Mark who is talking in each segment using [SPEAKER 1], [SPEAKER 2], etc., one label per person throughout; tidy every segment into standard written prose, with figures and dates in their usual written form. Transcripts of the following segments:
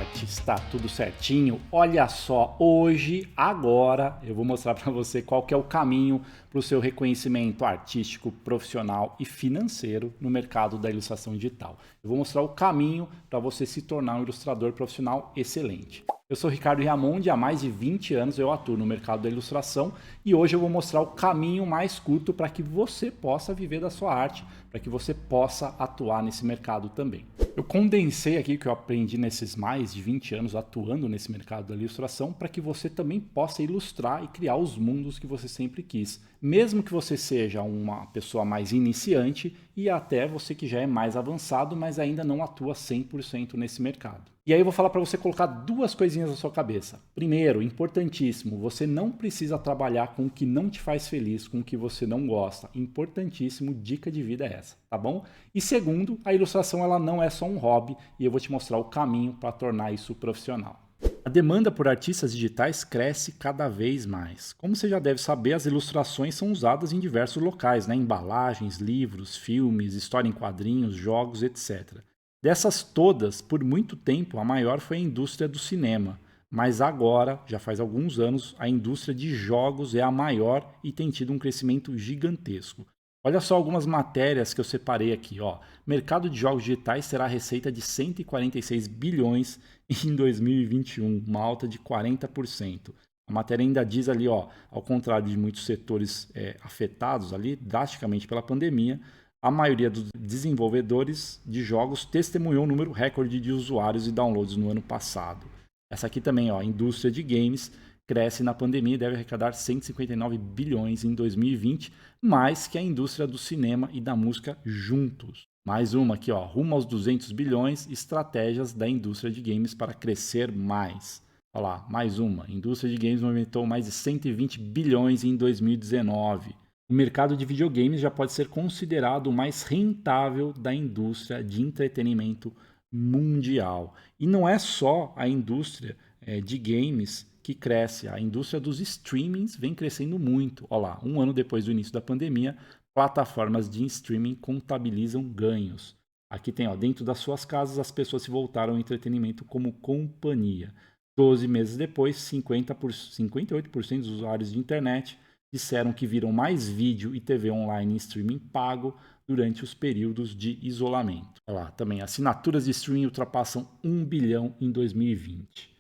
[SPEAKER 1] arte, está tudo certinho? Olha só, hoje, agora, eu vou mostrar para você qual que é o caminho para o seu reconhecimento artístico, profissional e financeiro no mercado da ilustração digital. Eu vou mostrar o caminho para você se tornar um ilustrador profissional excelente. Eu sou Ricardo Riamonde, há mais de 20 anos eu atuo no mercado da ilustração e hoje eu vou mostrar o caminho mais curto para que você possa viver da sua arte, para que você possa atuar nesse mercado também. Eu condensei aqui o que eu aprendi nesses mais de 20 anos atuando nesse mercado da ilustração para que você também possa ilustrar e criar os mundos que você sempre quis. Mesmo que você seja uma pessoa mais iniciante e até você que já é mais avançado, mas ainda não atua 100% nesse mercado. E aí eu vou falar para você colocar duas coisinhas na sua cabeça. Primeiro, importantíssimo, você não precisa trabalhar com o que não te faz feliz, com o que você não gosta. Importantíssimo, dica de vida é essa, tá bom? E segundo, a ilustração ela não é só um hobby e eu vou te mostrar o caminho para tornar isso profissional. A demanda por artistas digitais cresce cada vez mais. Como você já deve saber, as ilustrações são usadas em diversos locais, né? Embalagens, livros, filmes, história em quadrinhos, jogos, etc. Dessas todas, por muito tempo, a maior foi a indústria do cinema. Mas agora, já faz alguns anos, a indústria de jogos é a maior e tem tido um crescimento gigantesco. Olha só algumas matérias que eu separei aqui. Ó. Mercado de jogos digitais terá receita de 146 bilhões em 2021, uma alta de 40%. A matéria ainda diz ali, ó, ao contrário de muitos setores afetados ali drasticamente pela pandemia, a maioria dos desenvolvedores de jogos testemunhou um número recorde de usuários e downloads no ano passado. Essa aqui também, ó, a indústria de games cresce na pandemia e deve arrecadar 159 bilhões em 2020, mais que a indústria do cinema e da música juntos. Mais uma aqui, ó, rumo aos 200 bilhões, estratégias da indústria de games para crescer mais. Olha lá, mais uma. A indústria de games movimentou mais de 120 bilhões em 2019. O mercado de videogames já pode ser considerado o mais rentável da indústria de entretenimento mundial. E não é só a indústria de games que cresce, a indústria dos streamings vem crescendo muito. Olha lá, um ano depois do início da pandemia, plataformas de streaming contabilizam ganhos. Aqui tem, ó, dentro das suas casas, as pessoas se voltaram ao entretenimento como companhia. 12 meses depois, 58% dos usuários de internet disseram que viram mais vídeo e TV online em streaming pago durante os períodos de isolamento. Olha lá, também assinaturas de streaming ultrapassam 1 bilhão em 2020.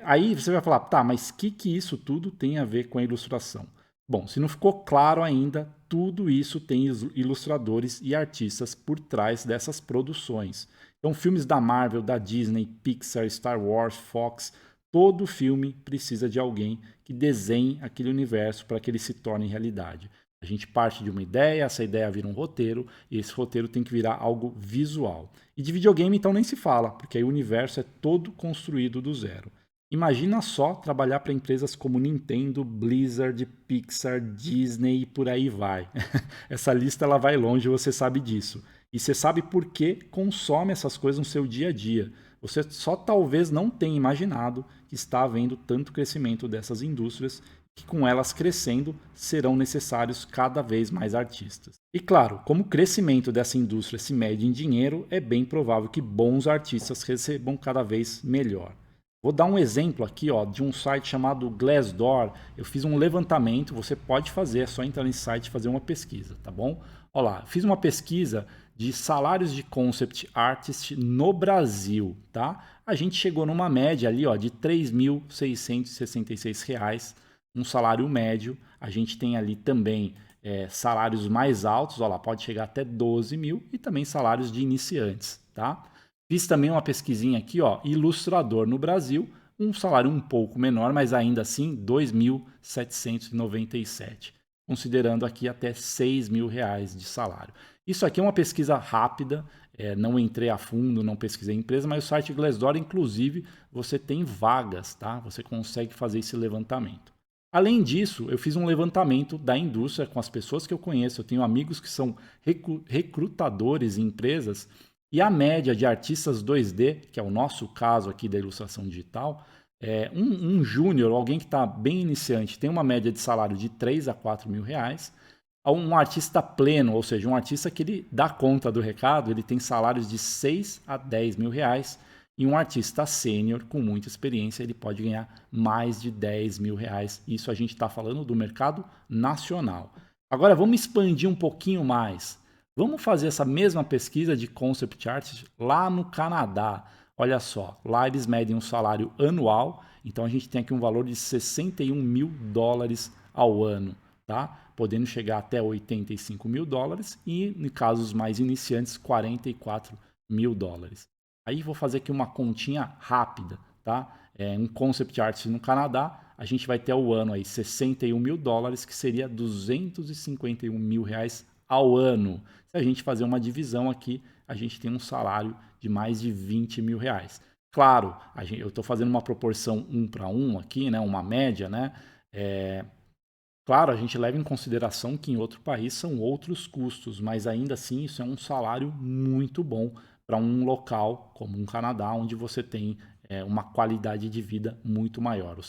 [SPEAKER 1] Aí você vai falar, tá, mas o que isso tudo tem a ver com a ilustração? Bom, se não ficou claro ainda, tudo isso tem ilustradores e artistas por trás dessas produções. Então, filmes da Marvel, da Disney, Pixar, Star Wars, Fox, todo filme precisa de alguém que desenhe aquele universo para que ele se torne realidade. A gente parte de uma ideia, essa ideia vira um roteiro, e esse roteiro tem que virar algo visual. E de videogame, então, nem se fala, porque aí o universo é todo construído do zero. Imagina só trabalhar para empresas como Nintendo, Blizzard, Pixar, Disney e por aí vai. Essa lista ela vai longe, você sabe disso. E você sabe por que consome essas coisas no seu dia a dia. Você só talvez não tenha imaginado que está havendo tanto crescimento dessas indústrias que com elas crescendo serão necessários cada vez mais artistas. E claro, como o crescimento dessa indústria se mede em dinheiro, é bem provável que bons artistas recebam cada vez melhor. Vou dar um exemplo aqui, ó, de um site chamado Glassdoor. Eu fiz um levantamento, você pode fazer, é só entrar nesse site e fazer uma pesquisa, tá bom? Olha lá, fiz uma pesquisa de salários de concept artist no Brasil, tá? A gente chegou numa média ali, ó, de R$ 3.666, um salário médio. A gente tem ali também salários mais altos, ó lá, pode chegar até 12 mil e também salários de iniciantes, tá? Fiz também uma pesquisinha aqui, ó, ilustrador no Brasil, um salário um pouco menor, mas ainda assim R$ 2.797, considerando aqui até R$ 6.000 de salário. Isso aqui é uma pesquisa rápida, não entrei a fundo, não pesquisei a empresa, mas o site Glassdoor, inclusive, você tem vagas, tá? Você consegue fazer esse levantamento. Além disso, eu fiz um levantamento da indústria com as pessoas que eu conheço. Eu tenho amigos que são recrutadores em empresas e a média de artistas 2D, que é o nosso caso aqui da ilustração digital, um júnior, alguém que está bem iniciante, tem uma média de salário de 3 a 4 mil reais. Um artista pleno, ou seja, um artista que ele dá conta do recado, ele tem salários de 6 a 10 mil reais. E um artista sênior com muita experiência, ele pode ganhar mais de 10 mil reais. Isso a gente está falando do mercado nacional. Agora vamos expandir um pouquinho mais. Vamos fazer essa mesma pesquisa de concept art lá no Canadá. Olha só, lá eles medem um salário anual, então a gente tem aqui um valor de 61 mil dólares ao ano, tá? Podendo chegar até 85 mil dólares e, em casos mais iniciantes, 44 mil dólares. Aí vou fazer aqui uma continha rápida, tá? Um concept art no Canadá, a gente vai ter ao ano aí 61 mil dólares, que seria 251 mil reais ao ano. Se a gente fazer uma divisão aqui, a gente tem um salário de mais de 20 mil reais. Claro, eu estou fazendo uma proporção 1 para 1 aqui, né? Uma média, né? Claro, a gente leva em consideração que em outro país são outros custos, mas ainda assim isso é um salário muito bom para um local como um Canadá, onde você tem uma qualidade de vida muito maior. O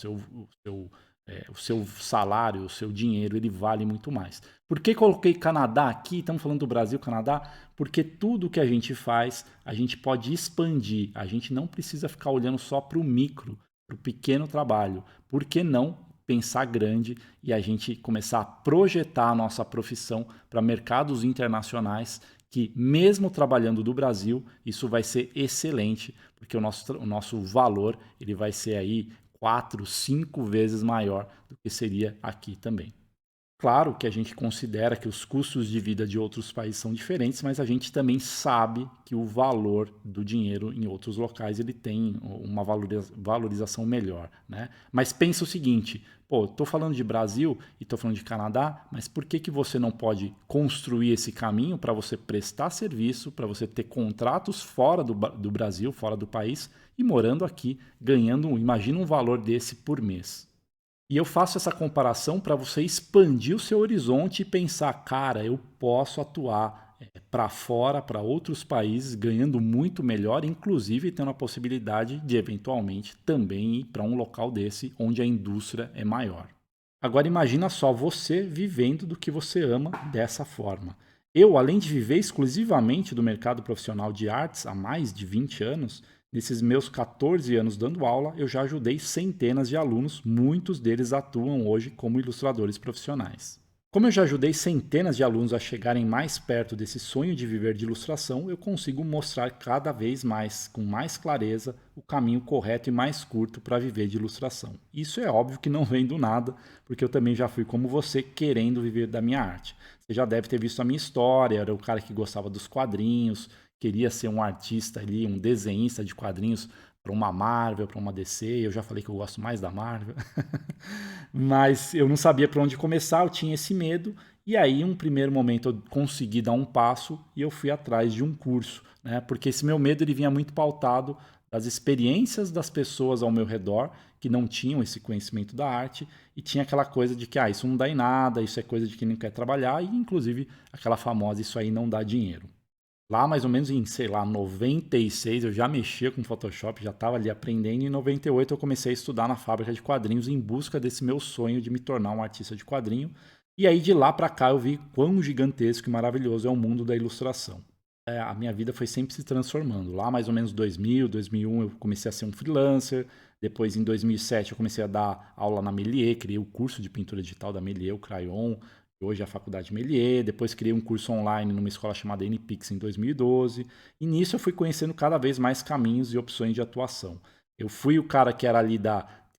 [SPEAKER 1] seu salário, o seu dinheiro, ele vale muito mais. Por que coloquei Canadá aqui? Estamos falando do Brasil, Canadá, porque tudo que a gente faz, a gente pode expandir. A gente não precisa ficar olhando só para o micro, para o pequeno trabalho. Por que não pensar grande e a gente começar a projetar a nossa profissão para mercados internacionais que, mesmo trabalhando do Brasil, isso vai ser excelente, porque o nosso valor ele vai ser aí 4, 5 vezes maior do que seria aqui também. Claro que a gente considera que os custos de vida de outros países são diferentes, mas a gente também sabe que o valor do dinheiro em outros locais ele tem uma valorização melhor, né? Mas pensa o seguinte, pô, estou falando de Brasil e estou falando de Canadá, mas por que você não pode construir esse caminho para você prestar serviço, para você ter contratos fora do Brasil, fora do país, e morando aqui, ganhando, imagina um valor desse por mês. E eu faço essa comparação para você expandir o seu horizonte e pensar, cara, eu posso atuar para fora, para outros países, ganhando muito melhor, inclusive tendo a possibilidade de, eventualmente, também ir para um local desse onde a indústria é maior. Agora imagina só você vivendo do que você ama dessa forma. Eu, além de viver exclusivamente do mercado profissional de artes há mais de 20 anos, nesses meus 14 anos dando aula, eu já ajudei centenas de alunos, muitos deles atuam hoje como ilustradores profissionais. Como eu já ajudei centenas de alunos a chegarem mais perto desse sonho de viver de ilustração, eu consigo mostrar cada vez mais, com mais clareza, o caminho correto e mais curto para viver de ilustração. Isso é óbvio que não vem do nada, porque eu também já fui como você, querendo viver da minha arte. Você já deve ter visto a minha história, era o cara que gostava dos quadrinhos, queria ser um artista ali, um desenhista de quadrinhos para uma Marvel, para uma DC. Eu já falei que eu gosto mais da Marvel. Mas eu não sabia para onde começar, eu tinha esse medo. E aí, em um primeiro momento, eu consegui dar um passo e eu fui atrás de um curso, né? Porque esse meu medo ele vinha muito pautado das experiências das pessoas ao meu redor que não tinham esse conhecimento da arte e tinha aquela coisa de que isso não dá em nada, isso é coisa de quem não quer trabalhar e, inclusive, aquela famosa isso aí não dá dinheiro. Lá mais ou menos em, sei lá, 96 eu já mexia com Photoshop, já estava ali aprendendo. E em 98 eu comecei a estudar na fábrica de quadrinhos em busca desse meu sonho de me tornar um artista de quadrinho. E aí de lá para cá eu vi quão gigantesco e maravilhoso é o mundo da ilustração. A minha vida foi sempre se transformando. Lá mais ou menos 2000, 2001 eu comecei a ser um freelancer. Depois em 2007 eu comecei a dar aula na Melier, criei o curso de pintura digital da Melier, o Crayon. Hoje é a Faculdade Melier, depois criei um curso online numa escola chamada NPix em 2012, e nisso eu fui conhecendo cada vez mais caminhos e opções de atuação. Eu fui o cara que era ali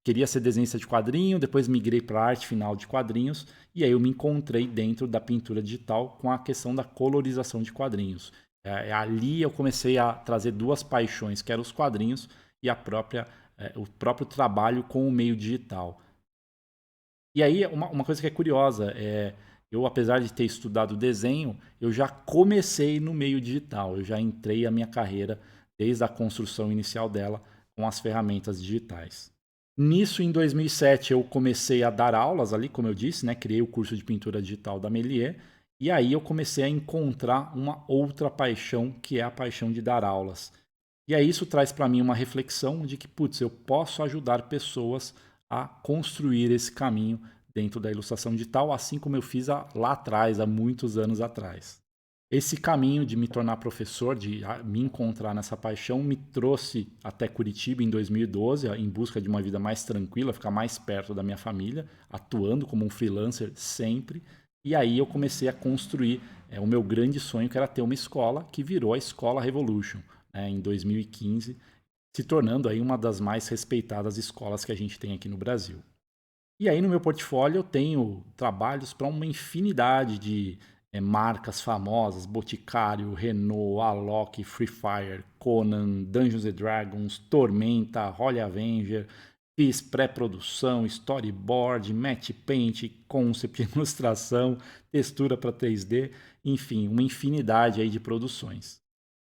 [SPEAKER 1] queria ser desenhista de quadrinho, depois migrei para a arte final de quadrinhos, e aí eu me encontrei dentro da pintura digital com a questão da colorização de quadrinhos. Ali eu comecei a trazer duas paixões, que eram os quadrinhos e o próprio trabalho com o meio digital. E aí, uma coisa que é curiosa, eu, apesar de ter estudado desenho, eu já comecei no meio digital. Eu já entrei a minha carreira desde a construção inicial dela com as ferramentas digitais. Nisso, em 2007, eu comecei a dar aulas ali, como eu disse, né? Criei o curso de pintura digital da Melier. E aí eu comecei a encontrar uma outra paixão, que é a paixão de dar aulas. E aí isso traz para mim uma reflexão de que, putz, eu posso ajudar pessoas a construir esse caminho dentro da ilustração digital, assim como eu fiz lá atrás, há muitos anos atrás. Esse caminho de me tornar professor, de me encontrar nessa paixão, me trouxe até Curitiba em 2012, em busca de uma vida mais tranquila, ficar mais perto da minha família, atuando como um freelancer sempre. E aí eu comecei a construir o meu grande sonho, que era ter uma escola, que virou a Escola Revolution, né, em 2015, se tornando aí uma das mais respeitadas escolas que a gente tem aqui no Brasil. E aí no meu portfólio eu tenho trabalhos para uma infinidade de marcas famosas, Boticário, Renault, Alok, Free Fire, Conan, Dungeons and Dragons, Tormenta, Holy Avenger. Fiz pré-produção, storyboard, matte paint, concept, ilustração, textura para 3D, enfim, uma infinidade aí de produções.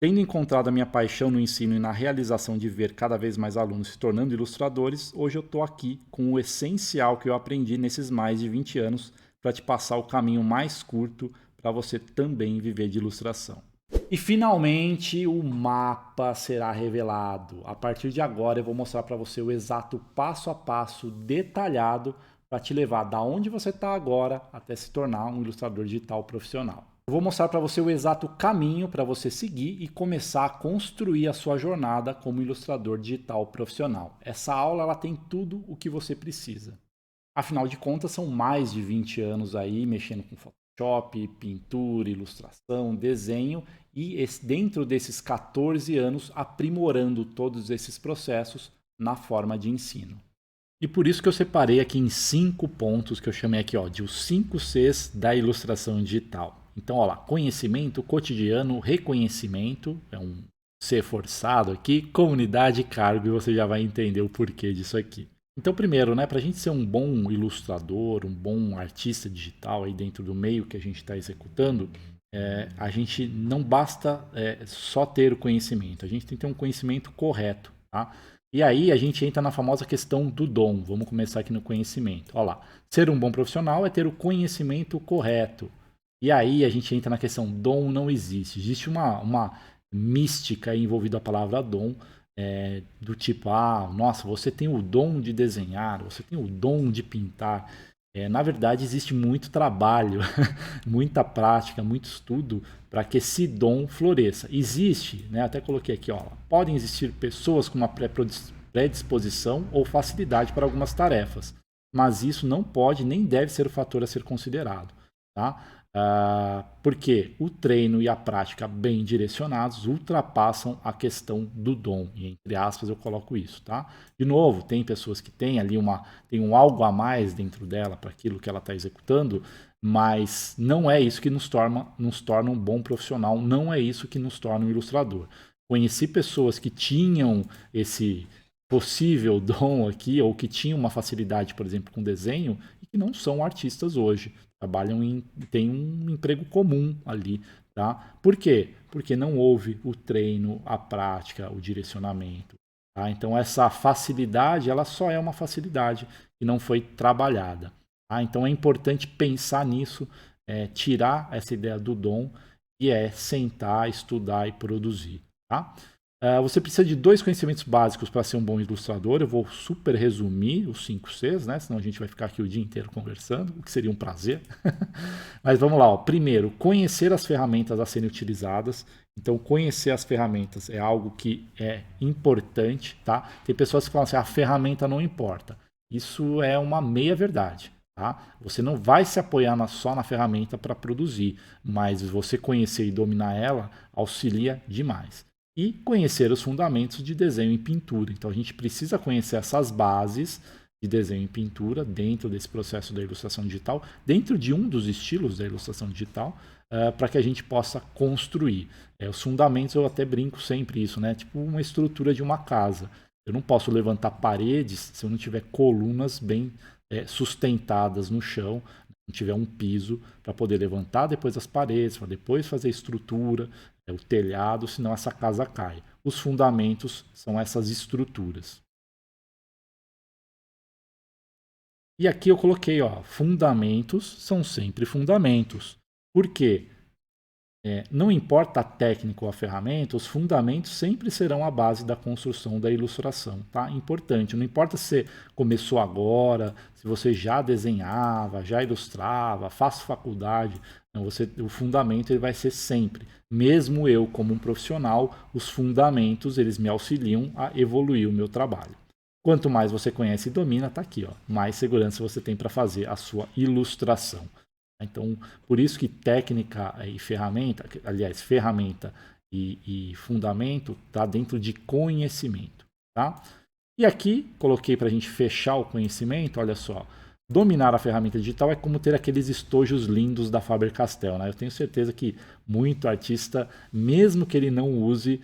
[SPEAKER 1] Tendo encontrado a minha paixão no ensino e na realização de ver cada vez mais alunos se tornando ilustradores, hoje eu estou aqui com o essencial que eu aprendi nesses mais de 20 anos para te passar o caminho mais curto para você também viver de ilustração. E finalmente o mapa será revelado. A partir de agora eu vou mostrar para você o exato passo a passo detalhado para te levar da onde você está agora até se tornar um ilustrador digital profissional. Eu vou mostrar para você o exato caminho para você seguir e começar a construir a sua jornada como ilustrador digital profissional. Essa aula ela tem tudo o que você precisa. Afinal de contas, são mais de 20 anos aí mexendo com Photoshop, pintura, ilustração, desenho e dentro desses 14 anos aprimorando todos esses processos na forma de ensino. E por isso que eu separei aqui em 5 pontos que eu chamei aqui de os 5 Cs da ilustração digital. Então, olha lá, conhecimento cotidiano, reconhecimento, é um C forçado aqui, comunidade e cargo, e você já vai entender o porquê disso aqui. Então, primeiro, né, para a gente ser um bom ilustrador, um bom artista digital aí dentro do meio que a gente está executando, a gente não basta só ter o conhecimento, a gente tem que ter um conhecimento correto, tá? E aí a gente entra na famosa questão do dom. Vamos começar aqui no conhecimento. Olha lá, ser um bom profissional é ter o conhecimento correto. E aí a gente entra na questão dom não existe. Existe uma mística envolvida a palavra dom, do tipo, nossa, você tem o dom de desenhar, você tem o dom de pintar. Na verdade, existe muito trabalho, muita prática, muito estudo para que esse dom floresça. Existe, né, até coloquei aqui, podem existir pessoas com uma predisposição ou facilidade para algumas tarefas, mas isso não pode nem deve ser o fator a ser considerado. Tá? Porque o treino e a prática bem direcionados ultrapassam a questão do dom, e entre aspas eu coloco isso, tá? De novo, tem pessoas que têm ali tem um algo a mais dentro dela para aquilo que ela está executando, mas não é isso que nos torna um bom profissional, não é isso que nos torna um ilustrador. Conheci pessoas que tinham esse possível dom aqui, ou que tinham uma facilidade, por exemplo, com desenho, e que não são artistas hoje. Tem um emprego comum ali, tá? Por quê? Porque não houve o treino, a prática, o direcionamento. Tá? Então essa facilidade, ela só é uma facilidade que não foi trabalhada. Tá? Então é importante pensar nisso, tirar essa ideia do dom e sentar, estudar e produzir. Tá? Você precisa de 2 conhecimentos básicos para ser um bom ilustrador. Eu vou super resumir os 5 Cs, né? Senão a gente vai ficar aqui o dia inteiro conversando, o que seria um prazer. Mas vamos lá. Primeiro, conhecer as ferramentas a serem utilizadas. Então, conhecer as ferramentas é algo que é importante. Tá? Tem pessoas que falam assim, a ferramenta não importa. Isso é uma meia-verdade. Tá? Você não vai se apoiar só na ferramenta para produzir, mas você conhecer e dominar ela auxilia demais. E conhecer os fundamentos de desenho e pintura. Então a gente precisa conhecer essas bases de desenho e pintura dentro desse processo da ilustração digital, dentro de um dos estilos da ilustração digital, para que a gente possa construir. Os fundamentos, eu até brinco sempre isso, né? Tipo uma estrutura de uma casa. Eu não posso levantar paredes se eu não tiver colunas bem sustentadas no chão, não tiver um piso para poder levantar depois as paredes, para depois fazer a estrutura, o telhado, senão essa casa cai. Os fundamentos são essas estruturas. E aqui eu coloquei, fundamentos são sempre fundamentos. Por quê? Não importa a técnica ou a ferramenta, os fundamentos sempre serão a base da construção da ilustração, tá? Importante, não importa se você começou agora, se você já desenhava, já ilustrava, faz faculdade, não, o fundamento ele vai ser sempre. Mesmo eu, como um profissional, os fundamentos eles me auxiliam a evoluir o meu trabalho. Quanto mais você conhece e domina, tá aqui, ó, mais segurança você tem para fazer a sua ilustração. Então, por isso que técnica e ferramenta, aliás, ferramenta e fundamento está dentro de conhecimento, tá? E aqui, coloquei para a gente fechar o conhecimento, olha só. Dominar a ferramenta digital é como ter aqueles estojos lindos da Faber-Castell, né? Eu tenho certeza que muito artista, mesmo que ele não use,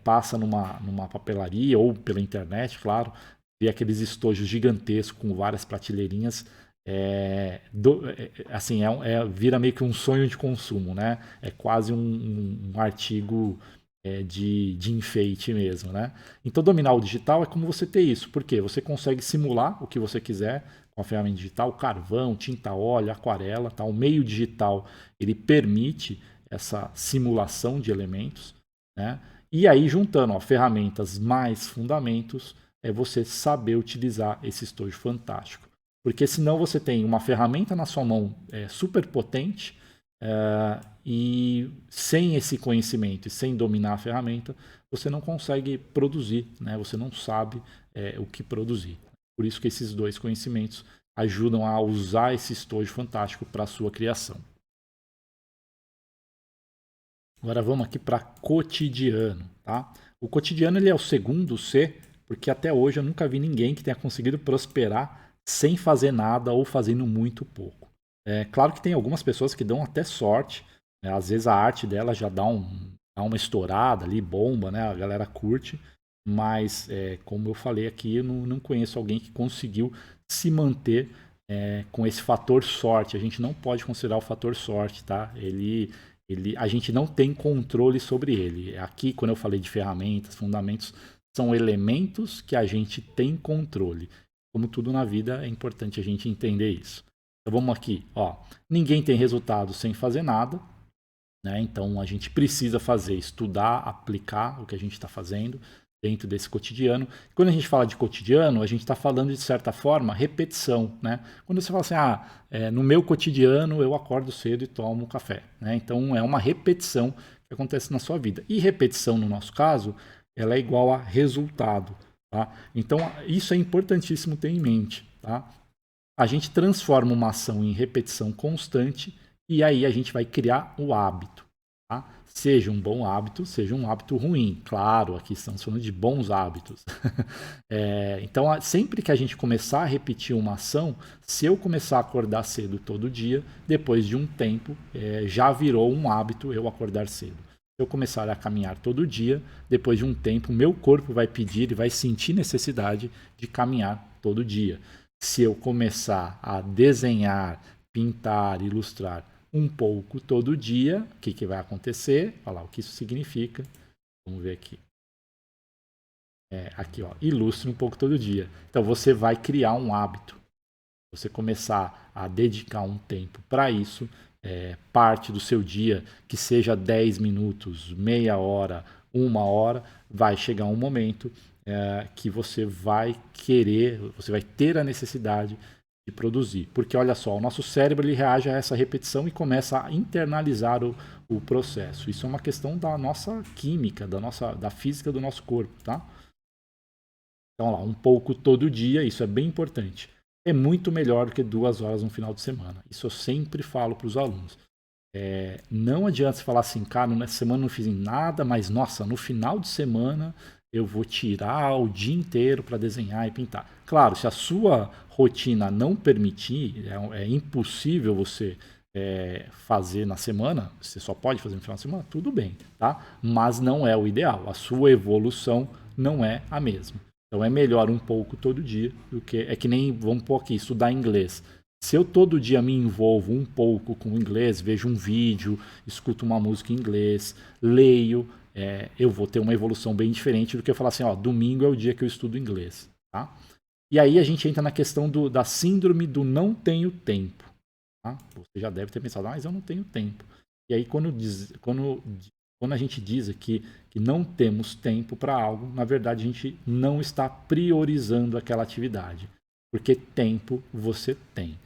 [SPEAKER 1] passa numa papelaria ou pela internet, claro, vê aqueles estojos gigantescos com várias prateleirinhas assim, vira meio que um sonho de consumo, né? É quase um artigo de enfeite mesmo, né? Então, dominar o digital é como você ter isso. Por quê? Você consegue simular o que você quiser com a ferramenta digital, carvão, tinta óleo, aquarela, tá? O meio digital, ele permite essa simulação de elementos, né? E aí, juntando ferramentas mais fundamentos, é você saber utilizar esse estojo fantástico. Porque senão você tem uma ferramenta na sua mão super potente e sem esse conhecimento e sem dominar a ferramenta, você não consegue produzir, né? Você não sabe o que produzir. Por isso que esses dois conhecimentos ajudam a usar esse estojo fantástico para a sua criação. Agora vamos aqui para cotidiano, tá? O cotidiano ele é o segundo C, porque até hoje eu nunca vi ninguém que tenha conseguido prosperar sem fazer nada ou fazendo muito pouco. Claro que tem algumas pessoas que dão até sorte, né? Às vezes a arte dela já dá uma estourada ali, bomba, né? A galera curte, mas como eu falei aqui, eu não conheço alguém que conseguiu se manter com esse fator sorte. A gente não pode considerar o fator sorte, tá? A gente não tem controle sobre ele. Aqui, quando eu falei de ferramentas, fundamentos, são elementos que a gente tem controle. Como tudo na vida, é importante a gente entender isso. Então vamos aqui, ó. Ninguém tem resultado sem fazer nada, né? Então a gente precisa fazer, estudar, aplicar o que a gente está fazendo dentro desse cotidiano. Quando a gente fala de cotidiano, a gente está falando de certa forma repetição, né? Quando você fala assim, no meu cotidiano eu acordo cedo e tomo café, né? Então é uma repetição que acontece na sua vida. E repetição no nosso caso, ela é igual a resultado. Tá? Então, isso é importantíssimo ter em mente. Tá? A gente transforma uma ação em repetição constante e aí a gente vai criar o hábito. Tá? Seja um bom hábito, seja um hábito ruim. Claro, aqui estamos falando de bons hábitos. Então, sempre que a gente começar a repetir uma ação, se eu começar a acordar cedo todo dia, depois de um tempo, já virou um hábito eu acordar cedo. Se eu começar a caminhar todo dia, depois de um tempo, meu corpo vai pedir e vai sentir necessidade de caminhar todo dia. Se eu começar a desenhar, pintar, ilustrar um pouco todo dia, o que vai acontecer? Falar o que isso significa. Vamos ver aqui. Aqui, ó, ilustre um pouco todo dia. Então você vai criar um hábito. Você começar a dedicar um tempo para isso, parte do seu dia, que seja 10 minutos, meia hora, 1 hora, vai chegar um momento que você vai querer, você vai ter a necessidade de produzir. Porque olha só, o nosso cérebro ele reage a essa repetição e começa a internalizar o processo. Isso é uma questão da nossa química, da física do nosso corpo, tá? Então, lá, um pouco todo dia, isso é bem importante. É muito melhor do que 2 horas no final de semana. Isso eu sempre falo para os alunos. Não adianta você falar assim, cara, nessa semana não fiz nada, mas nossa, no final de semana eu vou tirar o dia inteiro para desenhar e pintar. Claro, se a sua rotina não permitir, é impossível você fazer na semana, você só pode fazer no final de semana, tudo bem, tá? Mas não é o ideal. A sua evolução não é a mesma. Então é melhor um pouco todo dia do que. É que nem, vamos pôr aqui, estudar inglês. Se eu todo dia me envolvo um pouco com o inglês, vejo um vídeo, escuto uma música em inglês, leio, eu vou ter uma evolução bem diferente do que eu falar assim, ó, domingo é o dia que eu estudo inglês. Tá? E aí a gente entra na questão da síndrome do não tenho tempo. Tá? Você já deve ter pensado, mas eu não tenho tempo. E aí, quando a gente diz aqui que não temos tempo para algo, na verdade a gente não está priorizando aquela atividade. Porque tempo você tem.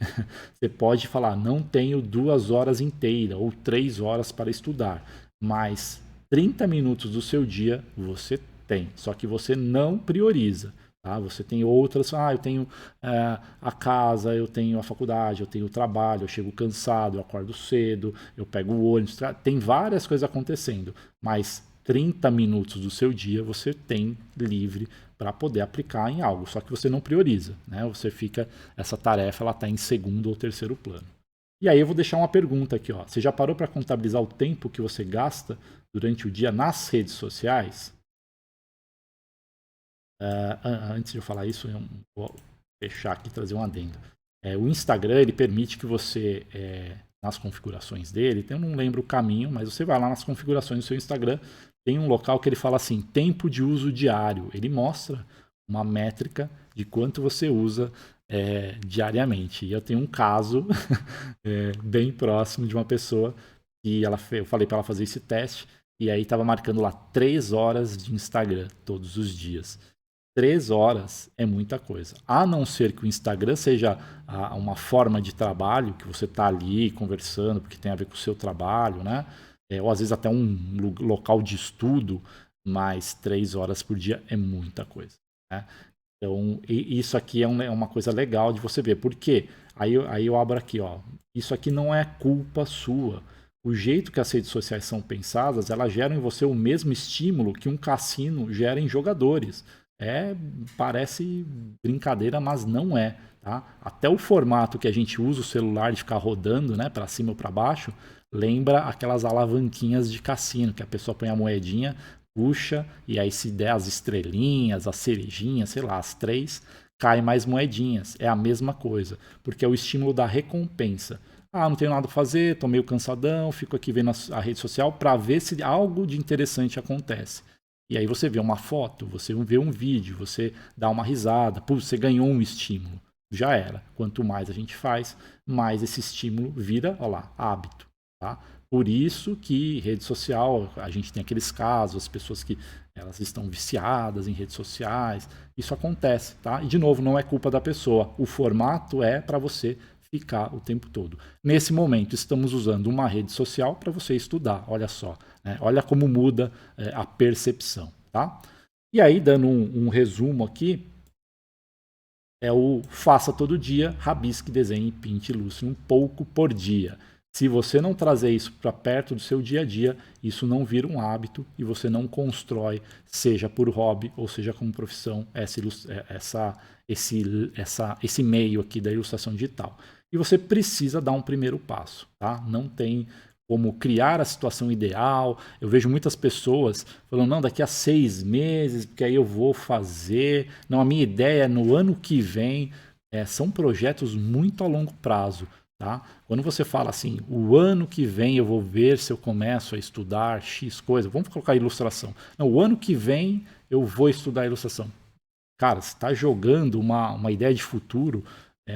[SPEAKER 1] Você pode falar, não tenho 2 horas inteiras ou 3 horas para estudar, mas 30 minutos do seu dia você tem. Só que você não prioriza. Tá? Você tem outras, eu tenho a casa, eu tenho a faculdade, eu tenho o trabalho, eu chego cansado, eu acordo cedo, eu pego o ônibus, tem várias coisas acontecendo, mas 30 minutos do seu dia você tem livre para poder aplicar em algo, só que você não prioriza, né? Você fica, essa tarefa ela está em segundo ou terceiro plano. E aí eu vou deixar uma pergunta aqui, ó. Você já parou para contabilizar o tempo que você gasta durante o dia nas redes sociais? Antes de eu falar isso, eu vou fechar aqui e trazer um adendo. O Instagram ele permite que você, nas configurações dele, eu não lembro o caminho, mas você vai lá nas configurações do seu Instagram, tem um local que ele fala assim, tempo de uso diário. Ele mostra uma métrica de quanto você usa diariamente. E eu tenho um caso bem próximo de uma pessoa que eu falei para ela fazer esse teste, e aí estava marcando lá 3 horas de Instagram todos os dias. 3 horas é muita coisa. A não ser que o Instagram seja uma forma de trabalho, que você está ali conversando, porque tem a ver com o seu trabalho, né? Ou às vezes até um local de estudo, mas 3 horas por dia é muita coisa. Né? Então, isso aqui é uma coisa legal de você ver. Por quê? Aí eu abro aqui, ó. Isso aqui não é culpa sua. O jeito que as redes sociais são pensadas, elas geram em você o mesmo estímulo que um cassino gera em jogadores. Parece brincadeira, mas não é. Tá? Até o formato que a gente usa o celular de ficar rodando, né, para cima ou para baixo, lembra aquelas alavanquinhas de cassino, que a pessoa põe a moedinha, puxa, e aí se der as estrelinhas, as cerejinhas, sei lá, as 3, cai mais moedinhas. É a mesma coisa, porque é o estímulo da recompensa. Não tenho nada a fazer, tô meio cansadão, fico aqui vendo a rede social para ver se algo de interessante acontece. E aí você vê uma foto, você vê um vídeo, você dá uma risada, você ganhou um estímulo. Já era. Quanto mais a gente faz, mais esse estímulo vira, hábito. Tá? Por isso que rede social, a gente tem aqueles casos, as pessoas que elas estão viciadas em redes sociais, isso acontece, tá? E de novo, não é culpa da pessoa. O formato é para você ficar o tempo todo. Nesse momento, estamos usando uma rede social para você estudar, olha só. Né? Olha como muda a percepção. Tá? E aí, dando um resumo aqui, é o faça todo dia, rabisque, desenhe, pinte, ilustre um pouco por dia. Se você não trazer isso para perto do seu dia a dia, isso não vira um hábito e você não constrói, seja por hobby ou seja como profissão, esse meio aqui da ilustração digital. E você precisa dar um primeiro passo. Tá? Não tem como criar a situação ideal. Eu vejo muitas pessoas falando, não, daqui a 6 meses, porque aí eu vou fazer. Não, a minha ideia é no ano que vem. São projetos muito a longo prazo. Tá? Quando você fala assim, o ano que vem eu vou ver se eu começo a estudar X coisa, vamos colocar ilustração. Não, o ano que vem eu vou estudar ilustração. Cara, você está jogando uma ideia de futuro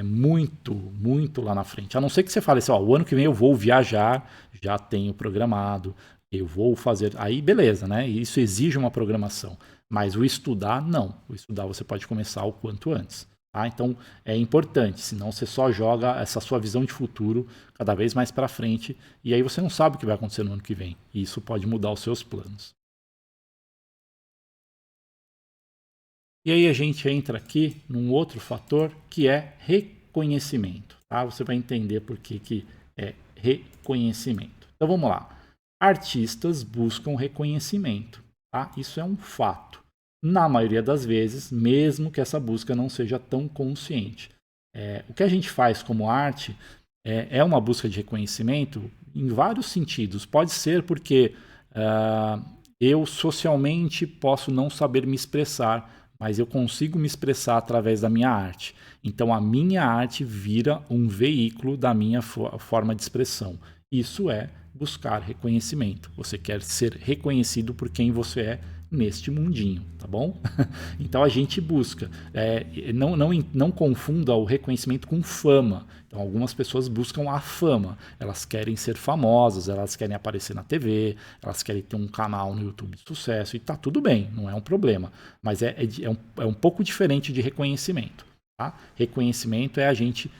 [SPEAKER 1] muito, muito lá na frente. A não ser que você fale assim, o ano que vem eu vou viajar, já tenho programado, eu vou fazer. Aí beleza, né? Isso exige uma programação. Mas o estudar, não. O estudar você pode começar o quanto antes. Tá? Então é importante, senão você só joga essa sua visão de futuro cada vez mais para frente e aí você não sabe o que vai acontecer no ano que vem. E isso pode mudar os seus planos. E aí a gente entra aqui num outro fator que é reconhecimento. Tá? Você vai entender por que é reconhecimento. Então vamos lá. Artistas buscam reconhecimento. Tá? Isso é um fato. Na maioria das vezes, mesmo que essa busca não seja tão consciente. O que a gente faz como arte é uma busca de reconhecimento em vários sentidos. Pode ser porque eu socialmente posso não saber me expressar, mas eu consigo me expressar através da minha arte. Então a minha arte vira um veículo da minha forma de expressão. Isso é buscar reconhecimento. Você quer ser reconhecido por quem você é neste mundinho, tá bom? Então a gente busca, não confunda o reconhecimento com fama. Então algumas pessoas buscam a fama, elas querem ser famosas, elas querem aparecer na TV, elas querem ter um canal no YouTube de sucesso e tá tudo bem, não é um problema, mas é um pouco diferente de reconhecimento. Tá? Reconhecimento é a gente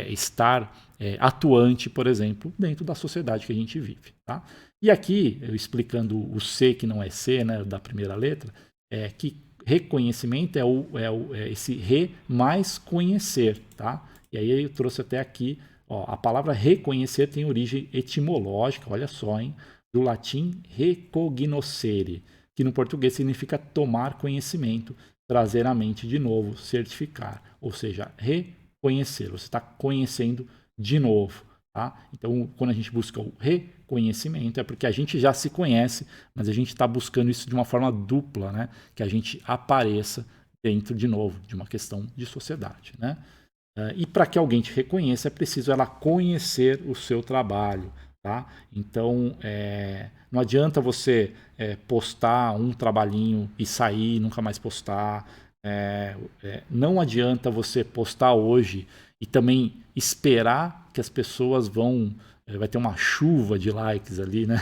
[SPEAKER 1] estar atuante, por exemplo, dentro da sociedade que a gente vive. Tá? E aqui, eu explicando o C, que não é C, né, da primeira letra, é que reconhecimento é esse re mais conhecer. Tá? E aí eu trouxe até aqui, ó, a palavra reconhecer tem origem etimológica, olha só, hein, do latim recognoscere, que no português significa tomar conhecimento, trazer à mente de novo, certificar, ou seja, reconhecer. Você está conhecendo de novo. Tá? Então, quando a gente busca o reconhecimento, é porque a gente já se conhece, mas a gente está buscando isso de uma forma dupla, né? Que a gente apareça dentro, de novo, de uma questão de sociedade. Né? E para que alguém te reconheça, é preciso ela conhecer o seu trabalho. Tá? Então, não adianta você postar um trabalhinho e sair e nunca mais postar. Não adianta você postar hoje e também esperar que as pessoas vai ter uma chuva de likes ali, né?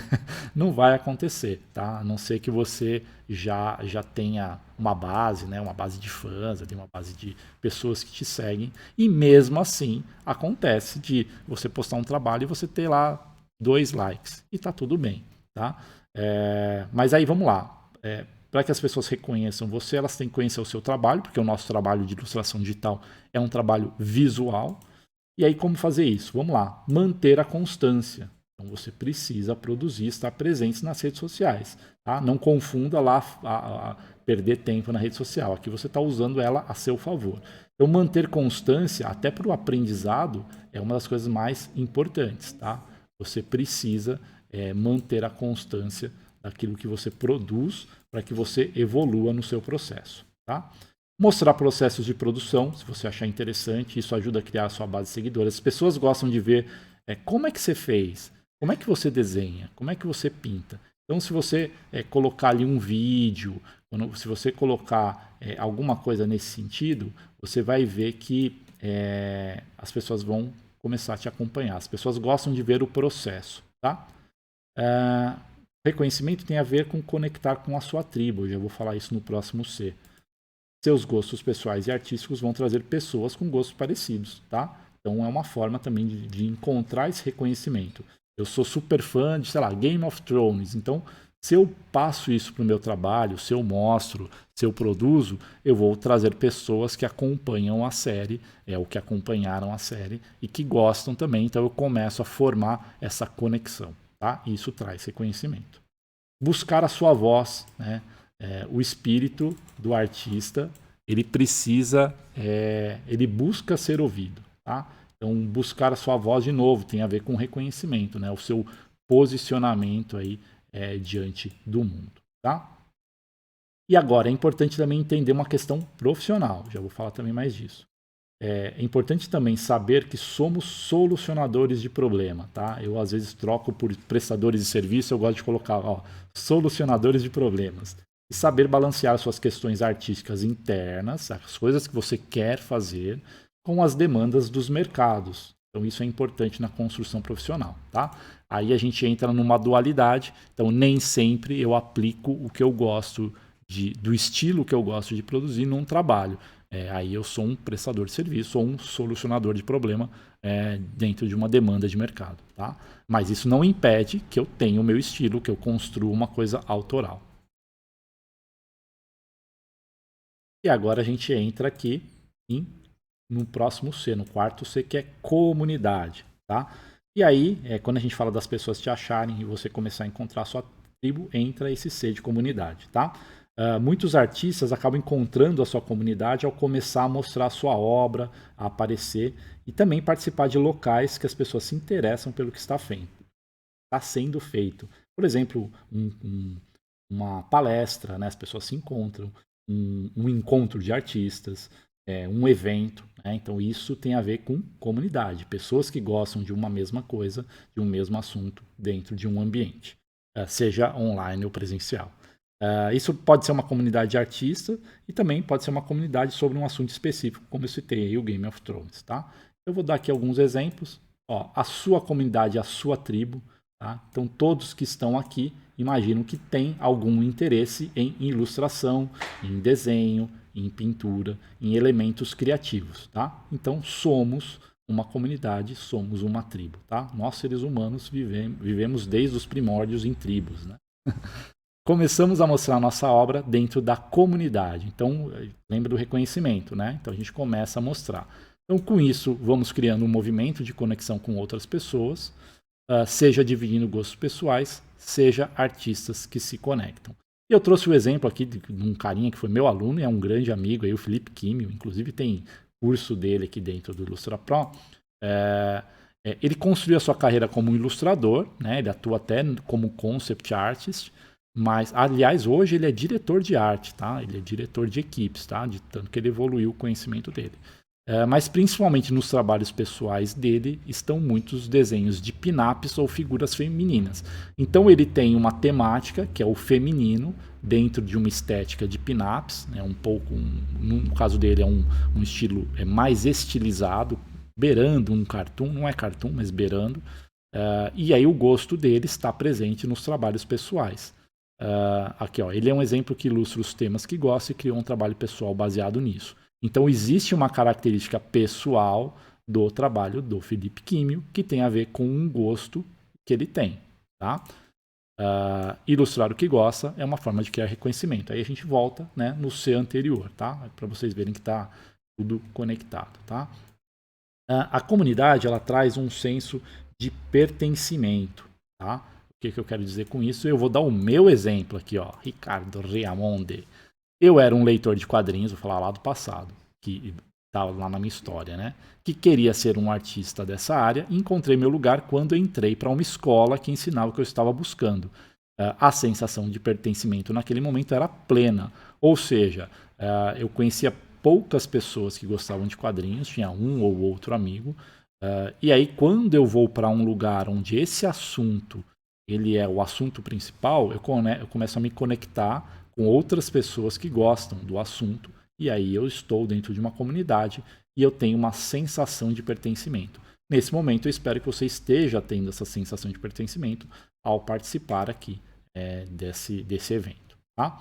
[SPEAKER 1] Não vai acontecer, tá? A não ser que você já tenha uma base, né? Uma base de fãs, uma base de pessoas que te seguem. E mesmo assim, acontece de você postar um trabalho e você ter lá 2 likes. E tá tudo bem, tá? Mas aí vamos lá. Para que as pessoas reconheçam você, elas têm que conhecer o seu trabalho, porque o nosso trabalho de ilustração digital é um trabalho visual. E aí, como fazer isso? Vamos lá. Manter a constância. Então, você precisa produzir, estar presente nas redes sociais. Tá? Não confunda lá a perder tempo na rede social. Aqui você está usando ela a seu favor. Então, manter constância, até para o aprendizado, é uma das coisas mais importantes. Tá? Você precisa manter a constância daquilo que você produz para que você evolua no seu processo. Tá? Mostrar processos de produção, se você achar interessante, isso ajuda a criar a sua base de seguidores. As pessoas gostam de ver como é que você fez, como é que você desenha, como é que você pinta. Então, se você colocar ali um vídeo, se você colocar alguma coisa nesse sentido, você vai ver que as pessoas vão começar a te acompanhar. As pessoas gostam de ver o processo. Tá? Reconhecimento tem a ver com conectar com a sua tribo. Eu já vou falar isso no próximo C. Seus gostos pessoais e artísticos vão trazer pessoas com gostos parecidos, tá? Então é uma forma também de encontrar esse reconhecimento. Eu sou super fã de, sei lá, Game of Thrones, então se eu passo isso para o meu trabalho, se eu mostro, se eu produzo, eu vou trazer pessoas que acompanham a série, ou que acompanharam a série e que gostam também, então eu começo a formar essa conexão, tá? E isso traz reconhecimento. Buscar a sua voz, né? O espírito do artista, ele precisa, ele busca ser ouvido, tá? Então, buscar a sua voz de novo tem a ver com reconhecimento, né? O seu posicionamento aí diante do mundo, tá? E agora, é importante também entender uma questão profissional, já vou falar também mais disso. É importante também saber que somos solucionadores de problema, tá? Eu às vezes troco por prestadores de serviço, eu gosto de colocar, solucionadores de problemas. E saber balancear suas questões artísticas internas, as coisas que você quer fazer, com as demandas dos mercados. Então isso é importante na construção profissional, tá? Aí a gente entra numa dualidade, então nem sempre eu aplico o que eu gosto do estilo que eu gosto de produzir num trabalho. Aí eu sou um prestador de serviço ou um solucionador de problema dentro de uma demanda de mercado. Tá? Mas isso não impede que eu tenha o meu estilo, que eu construa uma coisa autoral. E agora a gente entra aqui no próximo C, no quarto C, que é comunidade. Tá? E aí, quando a gente fala das pessoas te acharem e você começar a encontrar a sua tribo, entra esse C de comunidade. Tá? Muitos artistas acabam encontrando a sua comunidade ao começar a mostrar a sua obra, a aparecer e também participar de locais que as pessoas se interessam pelo que está sendo feito. Por exemplo, uma palestra, né? As pessoas se encontram, um encontro de artistas, um evento. Né? Então isso tem a ver com comunidade, pessoas que gostam de uma mesma coisa, de um mesmo assunto dentro de um ambiente, seja online ou presencial. Isso pode ser uma comunidade de artista e também pode ser uma comunidade sobre um assunto específico, como eu citei aí, o Game of Thrones, tá? Eu vou dar aqui alguns exemplos. Ó, a sua comunidade, a sua tribo, tá? Então todos que estão aqui imaginam que tem algum interesse em ilustração, em desenho, em pintura, em elementos criativos, tá? Então somos uma comunidade, somos uma tribo, tá? Nós seres humanos vivemos desde os primórdios em tribos, né? Começamos a mostrar nossa obra dentro da comunidade. Então, lembra do reconhecimento, né? Então a gente começa a mostrar. Então, com isso, vamos criando um movimento de conexão com outras pessoas, seja dividindo gostos pessoais, seja artistas que se conectam. E eu trouxe o exemplo aqui de um carinha que foi meu aluno e é um grande amigo, aí, o Felipe Quimio, inclusive tem curso dele aqui dentro do Ilustra Pro. Ele construiu a sua carreira como ilustrador, né? Ele atua até como concept artist, mas, aliás, hoje ele é diretor de arte, tá? Ele é diretor de equipes, tá? De tanto que ele evoluiu o conhecimento dele. Mas principalmente nos trabalhos pessoais dele estão muitos desenhos de pin-ups ou figuras femininas. Então ele tem uma temática que é o feminino dentro de uma estética de pin-ups, né? No caso dele é um estilo mais estilizado, beirando um cartoon, não é cartoon, mas beirando. E aí o gosto dele está presente nos trabalhos pessoais. Aqui, ó, ele é um exemplo que ilustra os temas que gosta e criou um trabalho pessoal baseado nisso. Então, existe uma característica pessoal do trabalho do Felipe Quimio que tem a ver com um gosto que ele tem. Tá? Ilustrar o que gosta é uma forma de criar reconhecimento. Aí a gente volta, né, no C anterior, tá? Para vocês verem que está tudo conectado. Tá? A comunidade ela traz um senso de pertencimento. Tá? O que eu quero dizer com isso? Eu vou dar o meu exemplo aqui, ó, Ricardo Riamonde. Eu era um leitor de quadrinhos, vou falar lá do passado, que estava lá na minha história, né? Que queria ser um artista dessa área. Encontrei meu lugar quando entrei para uma escola que ensinava o que eu estava buscando. A sensação de pertencimento naquele momento era plena. Ou seja, eu conhecia poucas pessoas que gostavam de quadrinhos, tinha um ou outro amigo. E aí, quando eu vou para um lugar onde esse assunto ele é o assunto principal, eu começo a me conectar com outras pessoas que gostam do assunto, e aí eu estou dentro de uma comunidade e eu tenho uma sensação de pertencimento. Nesse momento, eu espero que você esteja tendo essa sensação de pertencimento ao participar aqui desse evento. Tá?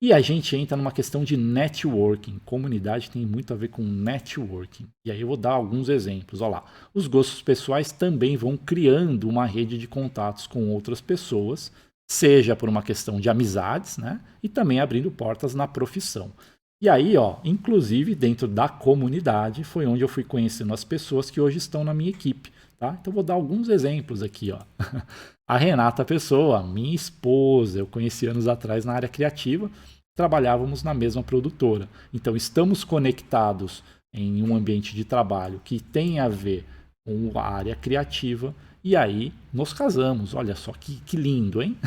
[SPEAKER 1] E a gente entra numa questão de networking. Comunidade tem muito a ver com networking. E aí eu vou dar alguns exemplos. Olha lá. Os gostos pessoais também vão criando uma rede de contatos com outras pessoas, seja por uma questão de amizades, né? E também abrindo portas na profissão. E aí, ó, inclusive dentro da comunidade, foi onde eu fui conhecendo as pessoas que hoje estão na minha equipe. Tá? Então vou dar alguns exemplos aqui. Ó. A Renata Pessoa, minha esposa, eu conheci anos atrás na área criativa, trabalhávamos na mesma produtora. Então estamos conectados em um ambiente de trabalho que tem a ver com a área criativa e aí nos casamos. Olha só que lindo, hein?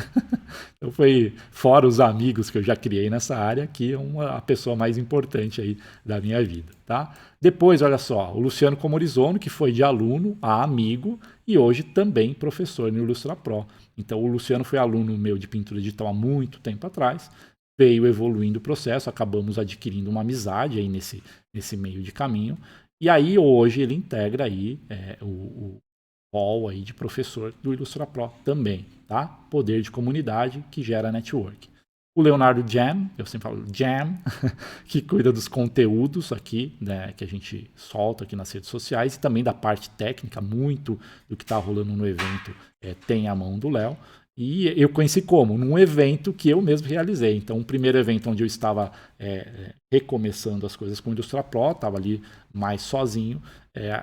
[SPEAKER 1] Então foi, fora os amigos que eu já criei nessa área, que é a pessoa mais importante aí da minha vida, tá? Depois, olha só, o Luciano Comorizono, que foi de aluno a amigo e hoje também professor no Ilustra Pro. Então o Luciano foi aluno meu de pintura digital há muito tempo atrás, veio evoluindo o processo, acabamos adquirindo uma amizade aí nesse meio de caminho. E aí hoje ele integra aí o rol aí de professor do Ilustra Pro também, tá? Poder de comunidade que gera network. O Leonardo Jam, eu sempre falo Jam, que cuida dos conteúdos aqui, né, que a gente solta aqui nas redes sociais e também da parte técnica, muito do que está rolando no evento tem a mão do Léo. E eu conheci como? Num evento que eu mesmo realizei. Então, o primeiro evento onde eu estava recomeçando as coisas com o Ilustra Pro, estava ali mais sozinho,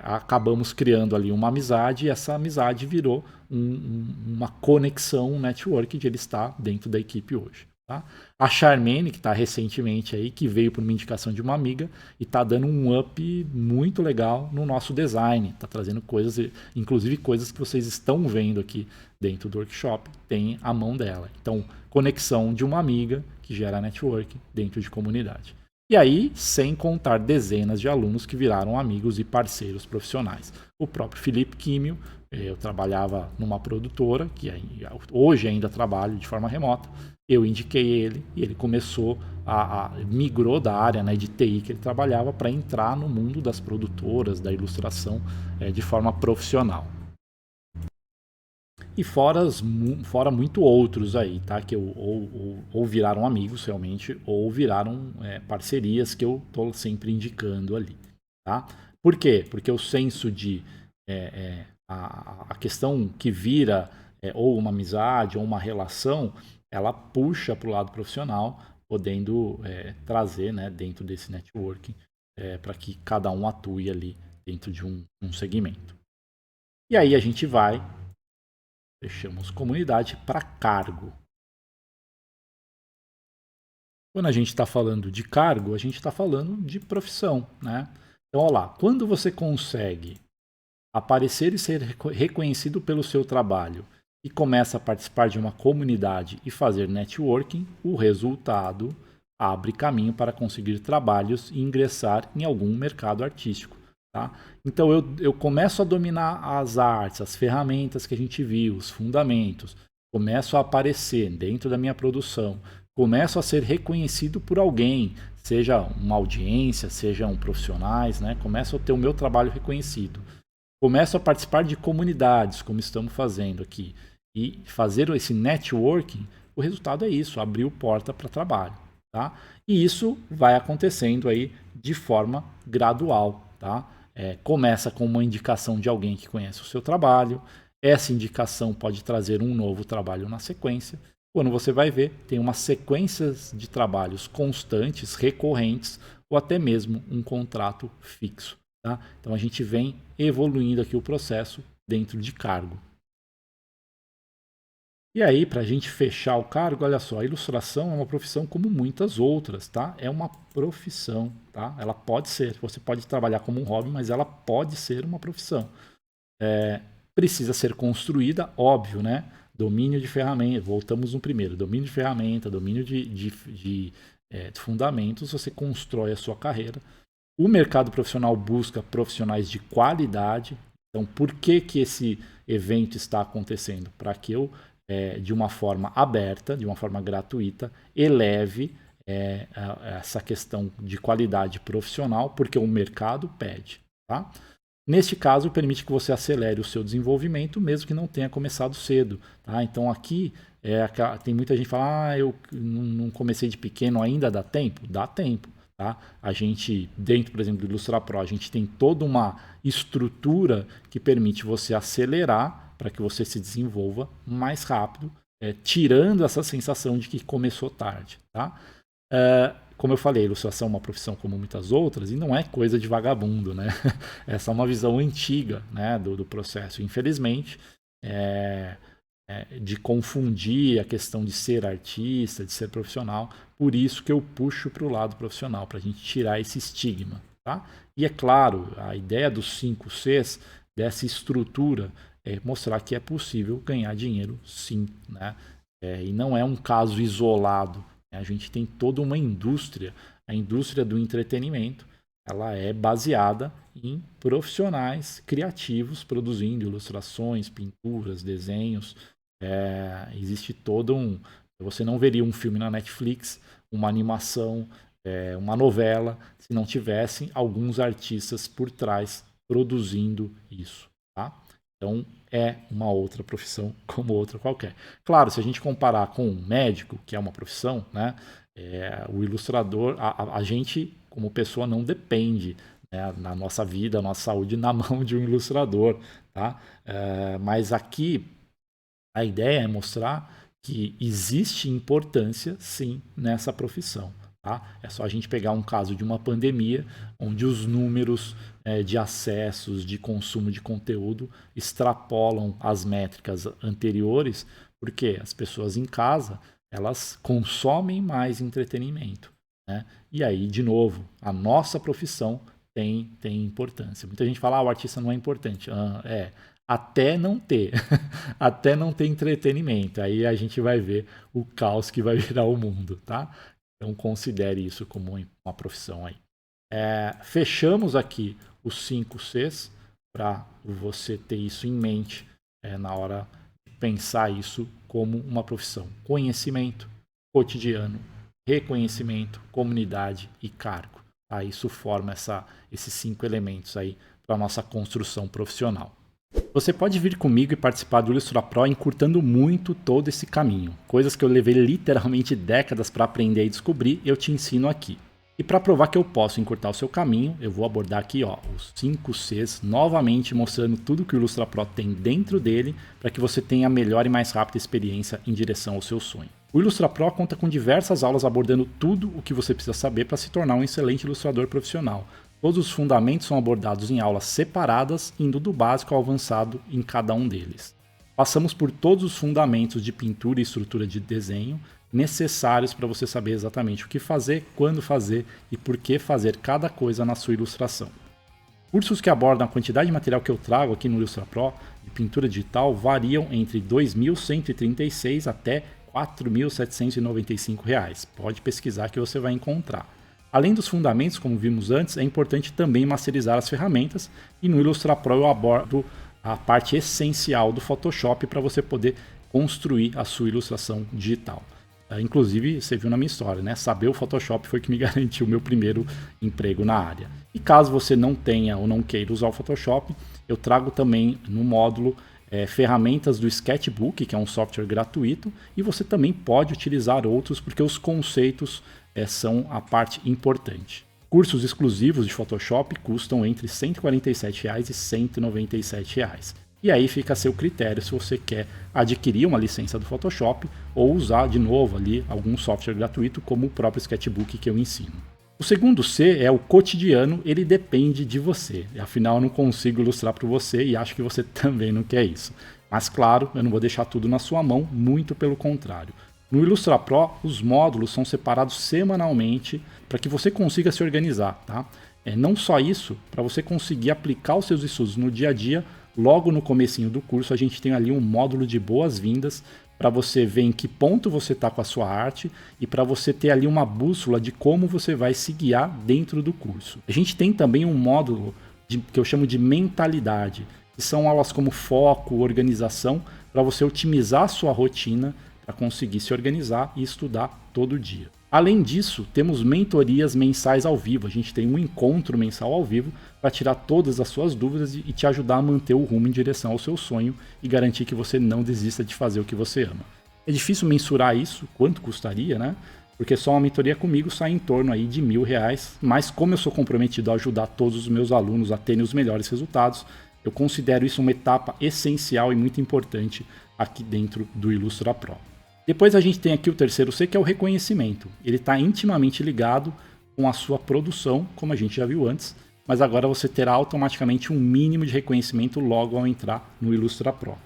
[SPEAKER 1] acabamos criando ali uma amizade e essa amizade virou uma conexão, um network de ele estar dentro da equipe hoje. Tá? A Charmaine, que está recentemente aí, que veio por uma indicação de uma amiga e está dando um up muito legal no nosso design. Está trazendo coisas, inclusive coisas que vocês estão vendo aqui dentro do workshop, tem a mão dela. Então, conexão de uma amiga que gera network dentro de comunidade. E aí, sem contar dezenas de alunos que viraram amigos e parceiros profissionais. O próprio Felipe Quimio, Eu trabalhava numa produtora, que hoje ainda trabalho de forma remota. Eu indiquei ele e ele começou migrou da área, né, de TI que ele trabalhava para entrar no mundo das produtoras, da ilustração, de forma profissional. E fora muito outros aí, tá? Que ou viraram amigos realmente, ou viraram parcerias que eu tô sempre indicando ali, tá? Por quê? Porque o senso de a questão que vira ou uma amizade ou uma relação, ela puxa para o lado profissional, podendo trazer, né, dentro desse networking, para que cada um atue ali dentro de um segmento. E aí a gente vai, fechamos comunidade para cargo. Quando a gente está falando de cargo, a gente está falando de profissão, né? Então, olha lá, quando você consegue aparecer e ser reconhecido pelo seu trabalho e começa a participar de uma comunidade e fazer networking, o resultado abre caminho para conseguir trabalhos e ingressar em algum mercado artístico. Tá? Então eu começo a dominar as artes, as ferramentas que a gente viu, os fundamentos, começo a aparecer dentro da minha produção, começo a ser reconhecido por alguém, seja uma audiência, sejam profissionais, né? Começo a ter o meu trabalho reconhecido. Começo a participar de comunidades, como estamos fazendo aqui, e fazer esse networking, o resultado é isso, abriu porta para trabalho. Tá? E isso vai acontecendo aí de forma gradual. Tá? Começa com uma indicação de alguém que conhece o seu trabalho, essa indicação pode trazer um novo trabalho na sequência. Quando você vai ver, tem uma sequência de trabalhos constantes, recorrentes, ou até mesmo um contrato fixo. Tá? Então a gente vem evoluindo aqui o processo dentro de cargo. E aí, para a gente fechar o cargo, olha só, a ilustração é uma profissão como muitas outras, tá? É uma profissão, tá? Ela pode ser, você pode trabalhar como um hobby, mas ela pode ser uma profissão. Precisa ser construída, óbvio, né? Domínio de ferramenta, voltamos no primeiro, domínio de ferramenta, domínio de fundamentos, você constrói a sua carreira. O mercado profissional busca profissionais de qualidade. Então, por que esse evento está acontecendo? Para que eu, de uma forma aberta, de uma forma gratuita, eleve essa questão de qualidade profissional, porque o mercado pede. Tá? Neste caso, permite que você acelere o seu desenvolvimento, mesmo que não tenha começado cedo. Tá? Então, aqui, tem muita gente que fala, eu não comecei de pequeno, ainda dá tempo? Dá tempo. Tá? A gente, dentro, por exemplo, do Ilustra Pro, a gente tem toda uma estrutura que permite você acelerar para que você se desenvolva mais rápido, tirando essa sensação de que começou tarde. Tá? Como eu falei, a ilustração é uma profissão como muitas outras e não é coisa de vagabundo. Né? Essa é uma visão antiga, né, do processo. Infelizmente, de confundir a questão de ser artista, de ser profissional. Por isso que eu puxo para o lado profissional, para a gente tirar esse estigma. Tá? E é claro, a ideia dos 5 Cs, dessa estrutura, é mostrar que é possível ganhar dinheiro sim. Né? E não é um caso isolado. Né? A gente tem toda uma indústria, a indústria do entretenimento, ela é baseada em profissionais criativos produzindo ilustrações, pinturas, desenhos. Existe todo um... Você não veria um filme na Netflix, uma animação, uma novela, se não tivessem alguns artistas por trás produzindo isso. Tá? Então, é uma outra profissão como outra qualquer. Claro, se a gente comparar com um médico, que é uma profissão, né, o ilustrador, a gente, como pessoa, não depende, né, na nossa vida, na nossa saúde, na mão de um ilustrador. Tá? Mas aqui, a ideia é mostrar que existe importância, sim, nessa profissão. Tá? É só a gente pegar um caso de uma pandemia, onde os números de acessos, de consumo de conteúdo extrapolam as métricas anteriores, porque as pessoas em casa, elas consomem mais entretenimento. Né? E aí, de novo, a nossa profissão tem importância. Muita gente fala, o artista não é importante. Até não ter, até não ter entretenimento. Aí a gente vai ver o caos que vai virar o mundo, tá? Então considere isso como uma profissão aí. Fechamos aqui os 5 Cs. para você ter isso em mente na hora de pensar isso como uma profissão. Conhecimento, cotidiano, reconhecimento, comunidade e cargo. Tá? Isso forma esses 5 elementos aí para a nossa construção profissional. Você pode vir comigo e participar do Ilustra Pro encurtando muito todo esse caminho. Coisas que eu levei literalmente décadas para aprender e descobrir, eu te ensino aqui. E para provar que eu posso encurtar o seu caminho, eu vou abordar aqui os 5 Cs, novamente mostrando tudo que o Ilustra Pro tem dentro dele, para que você tenha a melhor e mais rápida experiência em direção ao seu sonho. O Ilustra Pro conta com diversas aulas abordando tudo o que você precisa saber para se tornar um excelente ilustrador profissional. Todos os fundamentos são abordados em aulas separadas, indo do básico ao avançado em cada um deles. Passamos por todos os fundamentos de pintura e estrutura de desenho necessários para você saber exatamente o que fazer, quando fazer e por que fazer cada coisa na sua ilustração. Cursos que abordam a quantidade de material que eu trago aqui no Ilustra Pro de pintura digital variam entre R$ 2.136 até R$ 4.795. Pode pesquisar que você vai encontrar. Além dos fundamentos, como vimos antes, é importante também masterizar as ferramentas e no Ilustra Pro eu abordo a parte essencial do Photoshop para você poder construir a sua ilustração digital. Inclusive, você viu na minha história, né? Saber o Photoshop foi que me garantiu o meu primeiro emprego na área. E caso você não tenha ou não queira usar o Photoshop, eu trago também no módulo ferramentas do Sketchbook, que é um software gratuito, e você também pode utilizar outros porque os conceitos são a parte importante. Cursos exclusivos de Photoshop custam entre R$ 147 e R$ 197. E aí fica a seu critério se você quer adquirir uma licença do Photoshop ou usar de novo ali algum software gratuito como o próprio Sketchbook que eu ensino. O segundo C é o cotidiano, ele depende de você. Afinal, eu não consigo ilustrar para você e acho que você também não quer isso. Mas claro, eu não vou deixar tudo na sua mão, muito pelo contrário. No Ilustra Pro, os módulos são separados semanalmente para que você consiga se organizar. Tá? Não só isso, para você conseguir aplicar os seus estudos no dia a dia, logo no comecinho do curso a gente tem ali um módulo de boas-vindas para você ver em que ponto você está com a sua arte e para você ter ali uma bússola de como você vai se guiar dentro do curso. A gente tem também um módulo que eu chamo de mentalidade, que são aulas como foco, organização, para você otimizar a sua rotina para conseguir se organizar e estudar todo dia. Além disso, temos mentorias mensais ao vivo. A gente tem um encontro mensal ao vivo para tirar todas as suas dúvidas e te ajudar a manter o rumo em direção ao seu sonho e garantir que você não desista de fazer o que você ama. É difícil mensurar isso, quanto custaria, né? Porque só uma mentoria comigo sai em torno aí de R$1.000, mas como eu sou comprometido a ajudar todos os meus alunos a terem os melhores resultados, eu considero isso uma etapa essencial e muito importante aqui dentro do Ilustra Pro. Depois a gente tem aqui o terceiro C, que é o reconhecimento. Ele está intimamente ligado com a sua produção, como a gente já viu antes, mas agora você terá automaticamente um mínimo de reconhecimento logo ao entrar no Ilustra Pro.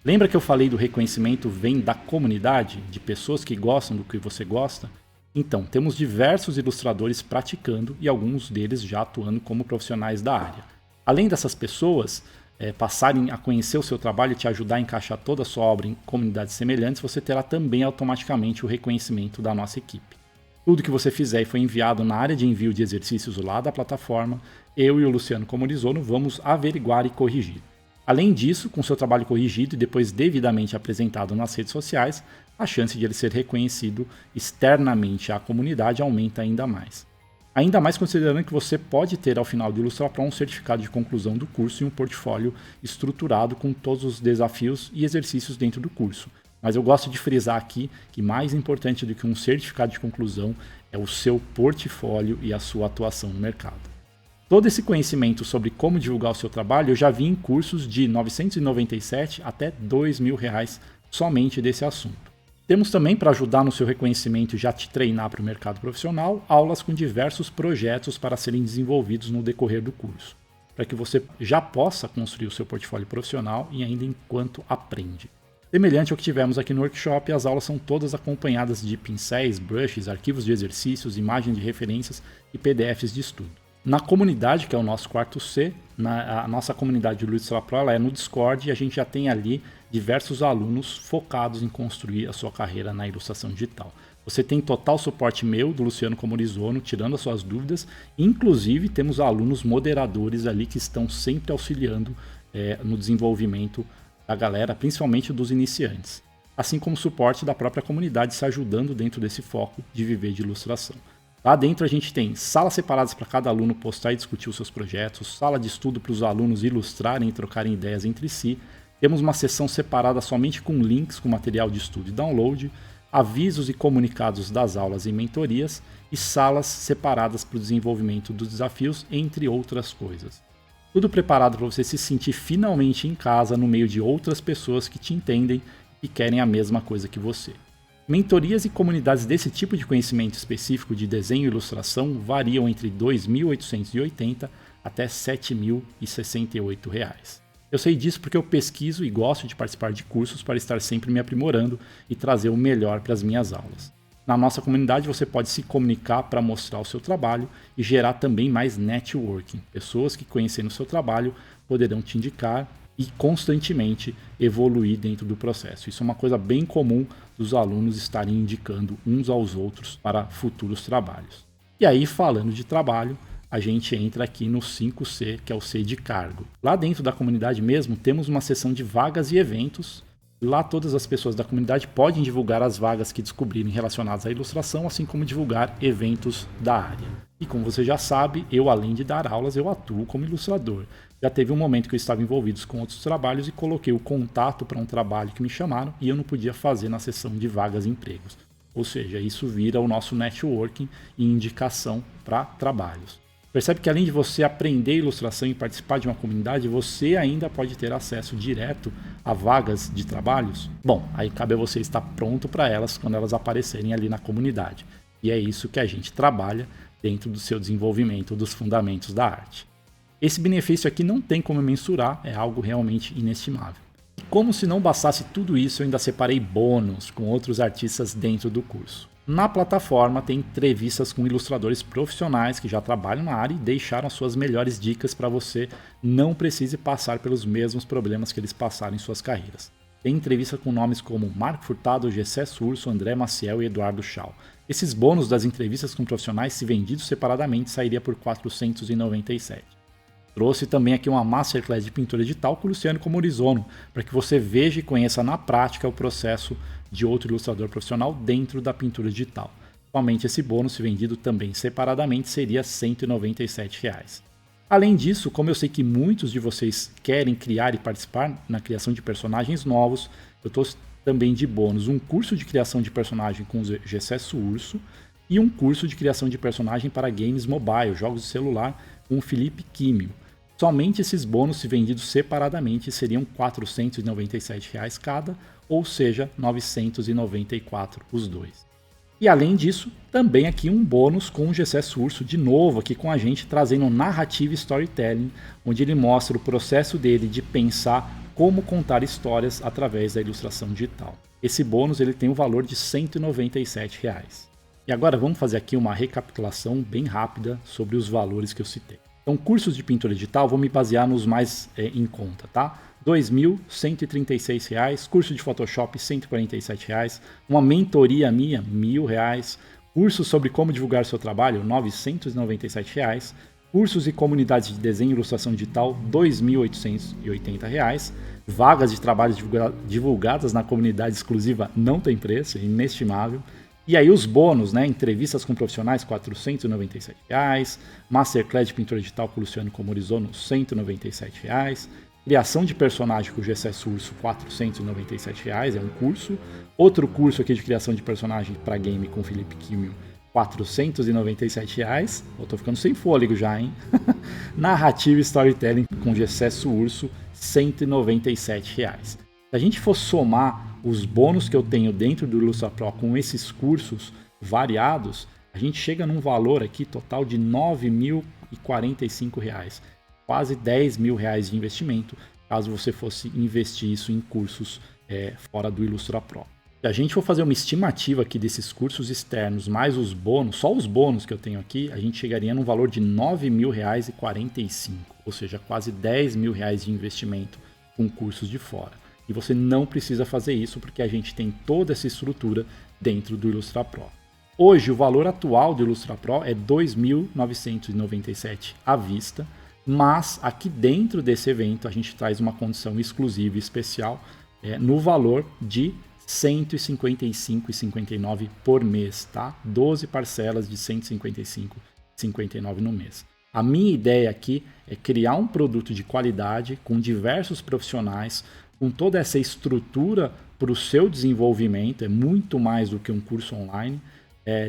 [SPEAKER 1] Lembra que eu falei do reconhecimento vem da comunidade, de pessoas que gostam do que você gosta? Então, temos diversos ilustradores praticando e alguns deles já atuando como profissionais da área. Além dessas pessoas passarem a conhecer o seu trabalho e te ajudar a encaixar toda a sua obra em comunidades semelhantes, você terá também automaticamente o reconhecimento da nossa equipe. Tudo que você fizer e foi enviado na área de envio de exercícios lá da plataforma, eu e o Luciano Comorizono vamos averiguar e corrigir. Além disso, com seu trabalho corrigido e depois devidamente apresentado nas redes sociais, a chance de ele ser reconhecido externamente à comunidade aumenta ainda mais. Ainda mais considerando que você pode ter ao final do Ilustra Pro um certificado de conclusão do curso e um portfólio estruturado com todos os desafios e exercícios dentro do curso. Mas eu gosto de frisar aqui que mais importante do que um certificado de conclusão é o seu portfólio e a sua atuação no mercado. Todo esse conhecimento sobre como divulgar o seu trabalho eu já vi em cursos de R$ 997 até R$ 2.000 somente desse assunto. Temos também, para ajudar no seu reconhecimento e já te treinar para o mercado profissional, aulas com diversos projetos para serem desenvolvidos no decorrer do curso, para que você já possa construir o seu portfólio profissional e ainda enquanto aprende. Semelhante ao que tivemos aqui no workshop, as aulas são todas acompanhadas de pincéis, brushes, arquivos de exercícios, imagens de referências e PDFs de estudo. Na comunidade, que é o nosso quarto C, a nossa comunidade do Ilustra Pro ela é no Discord e a gente já tem ali diversos alunos focados em construir a sua carreira na ilustração digital. Você tem total suporte meu, do Luciano Comorizono, tirando as suas dúvidas. Inclusive, temos alunos moderadores ali que estão sempre auxiliando no desenvolvimento da galera, principalmente dos iniciantes. Assim como o suporte da própria comunidade se ajudando dentro desse foco de viver de ilustração. Lá dentro a gente tem salas separadas para cada aluno postar e discutir os seus projetos, sala de estudo para os alunos ilustrarem e trocarem ideias entre si. Temos uma seção separada somente com links com material de estudo e download, avisos e comunicados das aulas e mentorias e salas separadas para o desenvolvimento dos desafios, entre outras coisas. Tudo preparado para você se sentir finalmente em casa no meio de outras pessoas que te entendem e querem a mesma coisa que você. Mentorias e comunidades desse tipo de conhecimento específico de desenho e ilustração variam entre R$ 2.880 até R$ 7.068. Eu sei disso porque eu pesquiso e gosto de participar de cursos para estar sempre me aprimorando e trazer o melhor para as minhas aulas. Na nossa comunidade você pode se comunicar para mostrar o seu trabalho e gerar também mais networking. Pessoas que conhecendo o seu trabalho poderão te indicar e constantemente evoluir dentro do processo. Isso é uma coisa bem comum dos alunos estarem indicando uns aos outros para futuros trabalhos. E aí, falando de trabalho, a gente entra aqui no 5C, que é o C de cargo. Lá dentro da comunidade mesmo, temos uma seção de vagas e eventos. Lá todas as pessoas da comunidade podem divulgar as vagas que descobrirem relacionadas à ilustração, assim como divulgar eventos da área. E como você já sabe, eu além de dar aulas, eu atuo como ilustrador. Já teve um momento que eu estava envolvido com outros trabalhos e coloquei o contato para um trabalho que me chamaram e eu não podia fazer na seção de vagas e empregos. Ou seja, isso vira o nosso networking e indicação para trabalhos. Percebe que além de você aprender ilustração e participar de uma comunidade, você ainda pode ter acesso direto a vagas de trabalhos? Bom, aí cabe a você estar pronto para elas quando elas aparecerem ali na comunidade. E é isso que a gente trabalha dentro do seu desenvolvimento dos fundamentos da arte. Esse benefício aqui não tem como mensurar, é algo realmente inestimável. E como se não bastasse tudo isso, eu ainda separei bônus com outros artistas dentro do curso. Na plataforma tem entrevistas com ilustradores profissionais que já trabalham na área e deixaram suas melhores dicas para você não precise passar pelos mesmos problemas que eles passaram em suas carreiras. Tem entrevista com nomes como Marco Furtado, Gessé Surso, André Maciel e Eduardo Schau. Esses bônus das entrevistas com profissionais, se vendidos separadamente, sairia por R$ 497. Trouxe também aqui uma Masterclass de pintura digital com o Luciano Comorizono, para que você veja e conheça na prática o processo de outro ilustrador profissional dentro da pintura digital. Somente esse bônus, se vendido também separadamente, seria R$ 197. Além disso, como eu sei que muitos de vocês querem criar e participar na criação de personagens novos, eu trouxe também de bônus um curso de criação de personagem com o Gessé Urso e um curso de criação de personagem para games mobile, jogos de celular, com o Felipe Químio. Somente esses bônus, se vendidos separadamente, seriam R$ 497 cada, ou seja, R$ 994 os dois. E além disso, também aqui um bônus com o Gessé Urso, de novo aqui com a gente, trazendo narrativa e storytelling, onde ele mostra o processo dele de pensar como contar histórias através da ilustração digital. Esse bônus ele tem o valor de R$ 197. E agora vamos fazer aqui uma recapitulação bem rápida sobre os valores que eu citei. Então, cursos de pintura digital, vou me basear nos mais em conta, tá? R$ 2.136, curso de Photoshop R$ 147, uma mentoria minha R$ 1.000, curso sobre como divulgar seu trabalho R$ 997, cursos e comunidades de desenho e ilustração digital R$ 2.880, vagas de trabalho divulgadas na comunidade exclusiva não tem preço, é inestimável. E aí os bônus, né? Entrevistas com profissionais, R$ 497, Masterclass de pintura digital com o Luciano Comorizono, R$ 197, criação de personagem com o Gessé Urso, R$ 497, é um curso. Outro curso aqui de criação de personagem para game com o Felipe Químio, R$ 497. Eu tô ficando sem fôlego já, hein? Narrativa e storytelling com o Gessé Urso, R$ 197. Se a gente for somar os bônus que eu tenho dentro do IlustraPro com esses cursos variados, a gente chega num valor aqui total de R$ 9.045, quase R$ 10.000 de investimento, caso você fosse investir isso em cursos fora do IlustraPro. Se a gente for fazer uma estimativa aqui desses cursos externos, mais os bônus, só os bônus que eu tenho aqui, a gente chegaria num valor de R$ 9.045, ou seja, quase R$ 10.000 de investimento com cursos de fora. E você não precisa fazer isso porque a gente tem toda essa estrutura dentro do Ilustra Pro. Hoje, o valor atual do Ilustra Pro é R$ 2.997 à vista, mas aqui dentro desse evento a gente traz uma condição exclusiva e especial no valor de R$ 155,59 por mês, tá? 12 parcelas de R$ 155,59 no mês. A minha ideia aqui é criar um produto de qualidade com diversos profissionais, com toda essa estrutura para o seu desenvolvimento, é muito mais do que um curso online,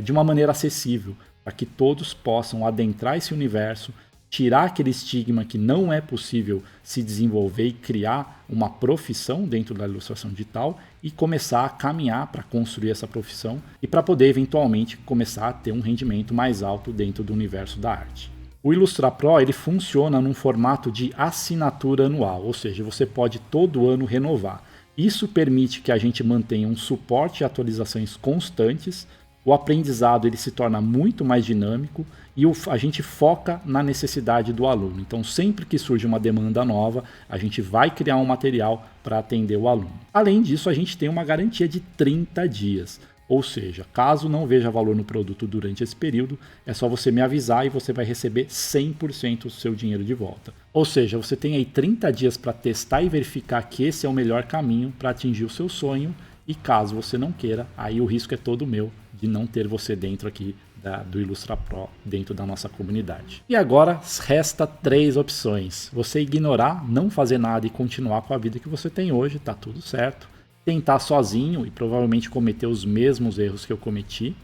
[SPEAKER 1] de uma maneira acessível, para que todos possam adentrar esse universo, tirar aquele estigma que não é possível se desenvolver e criar uma profissão dentro da ilustração digital e começar a caminhar para construir essa profissão e para poder eventualmente começar a ter um rendimento mais alto dentro do universo da arte. O Ilustra Pro ele funciona num formato de assinatura anual, ou seja, você pode todo ano renovar. Isso permite que a gente mantenha um suporte e atualizações constantes. O aprendizado ele se torna muito mais dinâmico e a gente foca na necessidade do aluno. Então, sempre que surge uma demanda nova, a gente vai criar um material para atender o aluno. Além disso, a gente tem uma garantia de 30 dias. Ou seja, caso não veja valor no produto durante esse período, é só você me avisar e você vai receber 100% do seu dinheiro de volta. Ou seja, você tem aí 30 dias para testar e verificar que esse é o melhor caminho para atingir o seu sonho. E caso você não queira, aí o risco é todo meu de não ter você dentro aqui do Ilustra Pro, dentro da nossa comunidade. E agora resta 3 opções. Você ignorar, não fazer nada e continuar com a vida que você tem hoje, tá tudo certo. Tentar sozinho e provavelmente cometer os mesmos erros que eu cometi.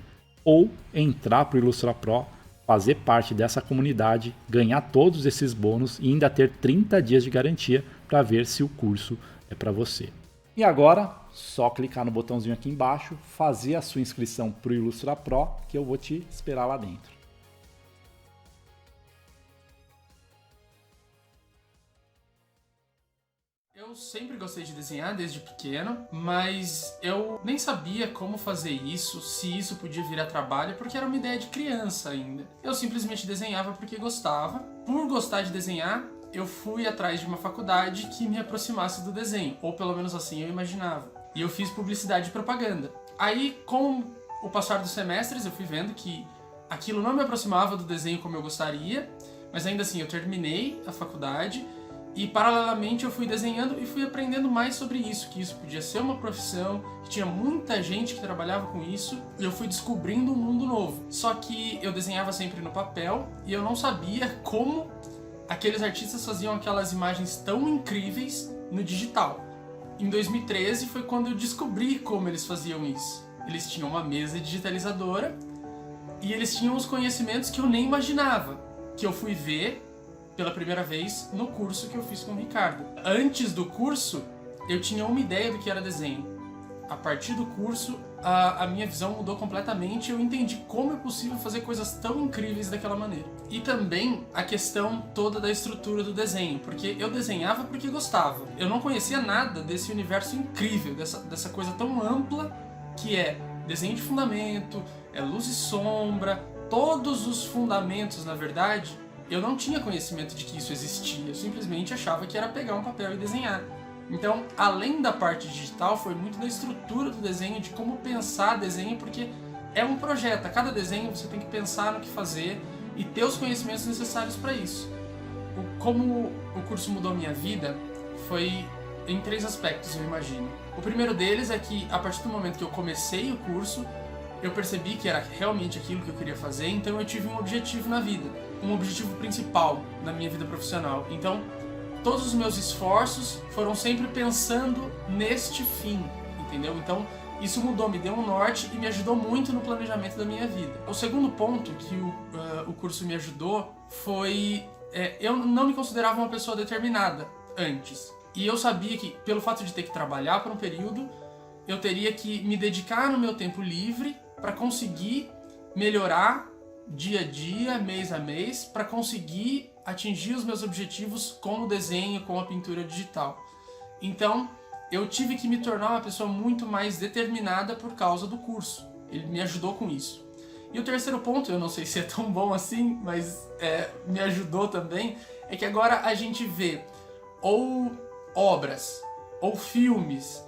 [SPEAKER 1] Ou entrar para o Ilustra Pro, fazer parte dessa comunidade, ganhar todos esses bônus e ainda ter 30 dias de garantia para ver se o curso é para você. E agora, só clicar no botãozinho aqui embaixo, fazer a sua inscrição para o Ilustra Pro, que eu vou te esperar lá dentro.
[SPEAKER 2] Eu sempre gostei de desenhar desde pequeno, mas eu nem sabia como fazer isso, se isso podia virar trabalho, porque era uma ideia de criança ainda. Eu simplesmente desenhava porque gostava. Por gostar de desenhar, eu fui atrás de uma faculdade que me aproximasse do desenho, ou pelo menos assim eu imaginava. E eu fiz publicidade e propaganda. Aí, com o passar dos semestres, eu fui vendo que aquilo não me aproximava do desenho como eu gostaria, mas ainda assim eu terminei a faculdade e paralelamente eu fui desenhando e fui aprendendo mais sobre isso, que isso podia ser uma profissão, que tinha muita gente que trabalhava com isso, e eu fui descobrindo um mundo novo. Só que eu desenhava sempre no papel e eu não sabia como aqueles artistas faziam aquelas imagens tão incríveis no digital. Em 2013 foi quando eu descobri como eles faziam isso. Eles tinham uma mesa digitalizadora e eles tinham os conhecimentos que eu nem imaginava, que eu fui ver pela primeira vez no curso que eu fiz com o Ricardo. Antes do curso, eu tinha uma ideia do que era desenho. A partir do curso, a minha visão mudou completamente e eu entendi como é possível fazer coisas tão incríveis daquela maneira. E também a questão toda da estrutura do desenho, porque eu desenhava porque gostava. Eu não conhecia nada desse universo incrível, dessa coisa tão ampla que é desenho de fundamento, luz e sombra, todos os fundamentos, na verdade, eu não tinha conhecimento de que isso existia, eu simplesmente achava que era pegar um papel e desenhar. Então, além da parte digital, foi muito da estrutura do desenho, de como pensar desenho, porque é um projeto. A cada desenho você tem que pensar no que fazer e ter os conhecimentos necessários para isso. Como o curso mudou a minha vida foi em 3 aspectos, eu imagino. O primeiro deles é que, a partir do momento que eu comecei o curso, eu percebi que era realmente aquilo que eu queria fazer, então eu tive um objetivo na vida, um objetivo principal na minha vida profissional. Então, todos os meus esforços foram sempre pensando neste fim, entendeu? Então, isso mudou, me deu um norte e me ajudou muito no planejamento da minha vida. O segundo ponto que o curso me ajudou foi... eu não me considerava uma pessoa determinada antes. E eu sabia que, pelo fato de ter que trabalhar por um período, eu teria que me dedicar no meu tempo livre para conseguir melhorar dia a dia, mês a mês, para conseguir atingir os meus objetivos com o desenho, com a pintura digital. Então, eu tive que me tornar uma pessoa muito mais determinada por causa do curso. Ele me ajudou com isso. E o terceiro ponto, eu não sei se é tão bom assim, mas me ajudou também, é que agora a gente vê ou obras ou filmes,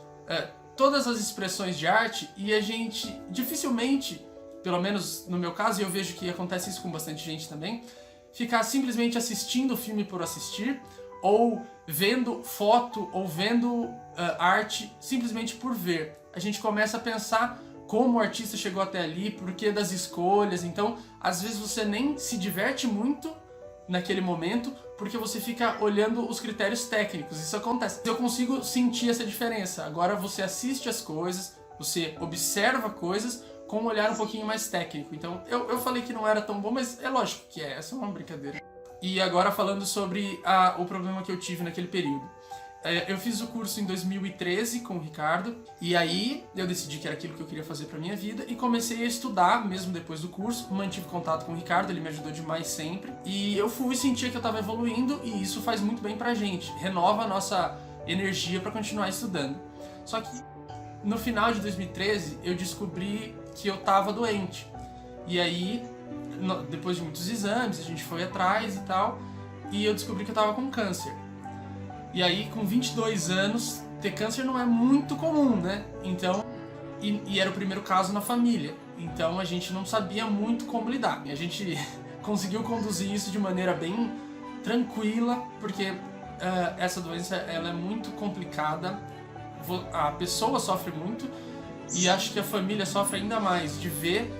[SPEAKER 2] todas as expressões de arte, e a gente dificilmente, pelo menos no meu caso, e eu vejo que acontece isso com bastante gente também, ficar simplesmente assistindo o filme por assistir, ou vendo foto, ou vendo arte simplesmente por ver. A gente começa a pensar como o artista chegou até ali, por que das escolhas. Então, às vezes você nem se diverte muito naquele momento, porque você fica olhando os critérios técnicos. Isso acontece. Eu consigo sentir essa diferença. Agora você assiste as coisas, você observa coisas com um olhar um pouquinho mais técnico. Então, eu falei que não era tão bom, mas é lógico que é. Essa é uma brincadeira. E agora falando sobre o problema que eu tive naquele período. Eu fiz o curso em 2013 com o Ricardo, e aí eu decidi que era aquilo que eu queria fazer pra minha vida, e comecei a estudar, mesmo depois do curso, mantive contato com o Ricardo, ele me ajudou demais sempre, e eu fui sentir que eu tava evoluindo, e isso faz muito bem pra gente, renova a nossa energia pra continuar estudando. Só que no final de 2013 eu descobri que eu tava doente, e aí depois de muitos exames a gente foi atrás e tal, e eu descobri que eu tava com câncer. E aí, com 22 anos, ter câncer não é muito comum, né? Então, e era o primeiro caso na família. Então, a gente não sabia muito como lidar. E a gente conseguiu conduzir isso de maneira bem tranquila, porque essa doença ela é muito complicada. A pessoa sofre muito e acho que a família sofre ainda mais de ver,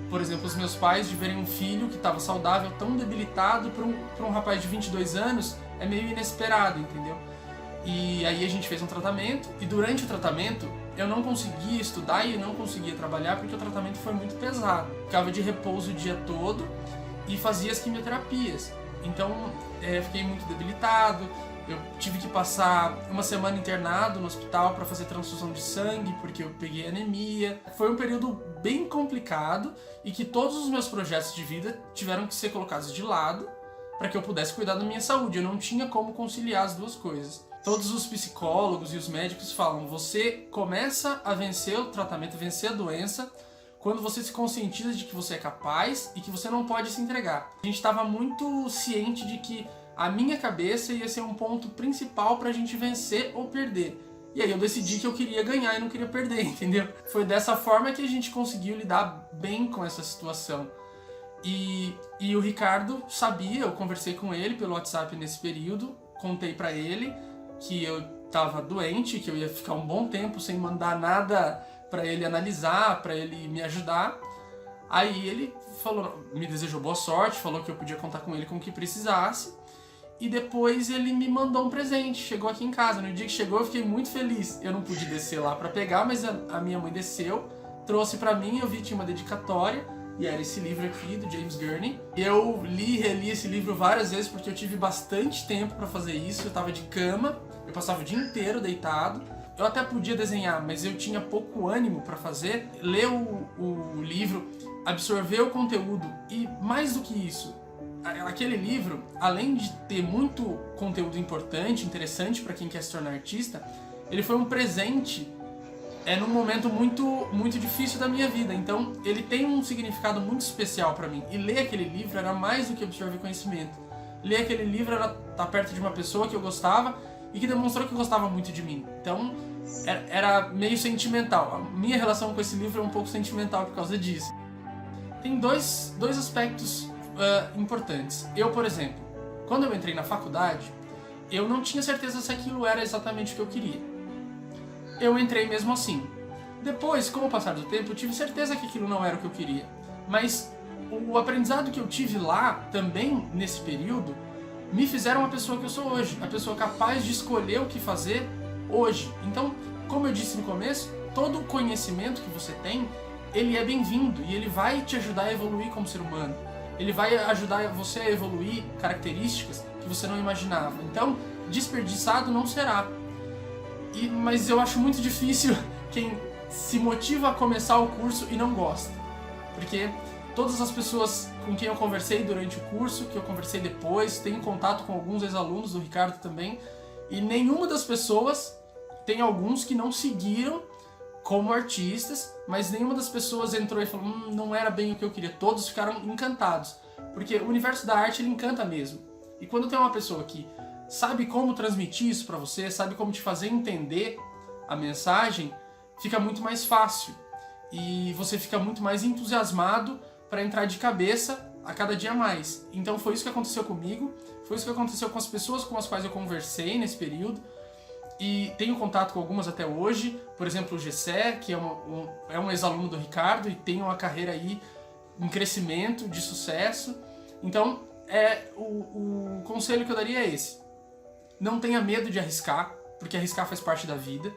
[SPEAKER 2] por exemplo, os meus pais, de verem um filho que estava saudável, tão debilitado para um rapaz de 22 anos, é meio inesperado, entendeu? E aí a gente fez um tratamento, e durante o tratamento eu não conseguia estudar e eu não conseguia trabalhar porque o tratamento foi muito pesado. Ficava de repouso o dia todo e fazia as quimioterapias. Então fiquei muito debilitado, eu tive que passar uma semana internado no hospital para fazer transfusão de sangue porque eu peguei anemia. Foi um período bem complicado e que todos os meus projetos de vida tiveram que ser colocados de lado para que eu pudesse cuidar da minha saúde. Eu não tinha como conciliar as duas coisas. Todos os psicólogos e os médicos falam: você começa a vencer o tratamento, vencer a doença, quando você se conscientiza de que você é capaz e que você não pode se entregar. A gente estava muito ciente de que a minha cabeça ia ser um ponto principal pra gente vencer ou perder. E aí eu decidi que eu queria ganhar e não queria perder, entendeu? Foi dessa forma que a gente conseguiu lidar bem com essa situação. E o Ricardo sabia, eu conversei com ele pelo WhatsApp nesse período, contei pra ele que eu tava doente, que eu ia ficar um bom tempo sem mandar nada pra ele analisar, pra ele me ajudar. Aí ele falou, me desejou boa sorte, falou que eu podia contar com ele com o que precisasse. E depois ele me mandou um presente, chegou aqui em casa. No dia que chegou eu fiquei muito feliz. Eu não pude descer lá pra pegar, mas a minha mãe desceu, trouxe pra mim, eu vi que tinha uma dedicatória. E era esse livro aqui, do James Gurney. Eu li e reli esse livro várias vezes porque eu tive bastante tempo pra fazer isso. Eu tava de cama, eu passava o dia inteiro deitado. Eu até podia desenhar, mas eu tinha pouco ânimo pra fazer. Ler o livro, absorver o conteúdo e, mais do que isso, aquele livro, além de ter muito conteúdo importante, interessante pra quem quer se tornar artista, ele foi um presente num momento muito, muito difícil da minha vida. Então, ele tem um significado muito especial pra mim. E ler aquele livro era mais do que absorver conhecimento. Ler aquele livro era estar perto de uma pessoa que eu gostava e que demonstrou que gostava muito de mim. Então, era meio sentimental. A minha relação com esse livro é um pouco sentimental por causa disso. Tem dois aspectos importantes. Eu, por exemplo, quando eu entrei na faculdade, eu não tinha certeza se aquilo era exatamente o que eu queria. Eu entrei mesmo assim. Depois, com o passar do tempo, eu tive certeza que aquilo não era o que eu queria. Mas o aprendizado que eu tive lá, também nesse período, me fizeram a pessoa que eu sou hoje. A pessoa capaz de escolher o que fazer hoje. Então, como eu disse no começo, todo o conhecimento que você tem, ele é bem-vindo e ele vai te ajudar a evoluir como ser humano. Ele vai ajudar você a evoluir características que você não imaginava. Então, desperdiçado não será. Mas eu acho muito difícil quem se motiva a começar o curso e não gosta. Porque todas as pessoas com quem eu conversei durante o curso, que eu conversei depois, tenho contato com alguns ex-alunos do Ricardo também, e nenhuma das pessoas, tem alguns que não seguiram como artistas, mas nenhuma das pessoas entrou e falou, não era bem o que eu queria. Todos ficaram encantados, porque o universo da arte ele encanta mesmo. E quando tem uma pessoa que sabe como transmitir isso para você, sabe como te fazer entender a mensagem, fica muito mais fácil. E você fica muito mais entusiasmado para entrar de cabeça a cada dia mais. Então foi isso que aconteceu comigo, foi isso que aconteceu com as pessoas com as quais eu conversei nesse período. E tenho contato com algumas até hoje, por exemplo o Gessé, que é um ex-aluno do Ricardo e tem uma carreira aí em crescimento, de sucesso. Então, o conselho que eu daria é esse. Não tenha medo de arriscar, porque arriscar faz parte da vida.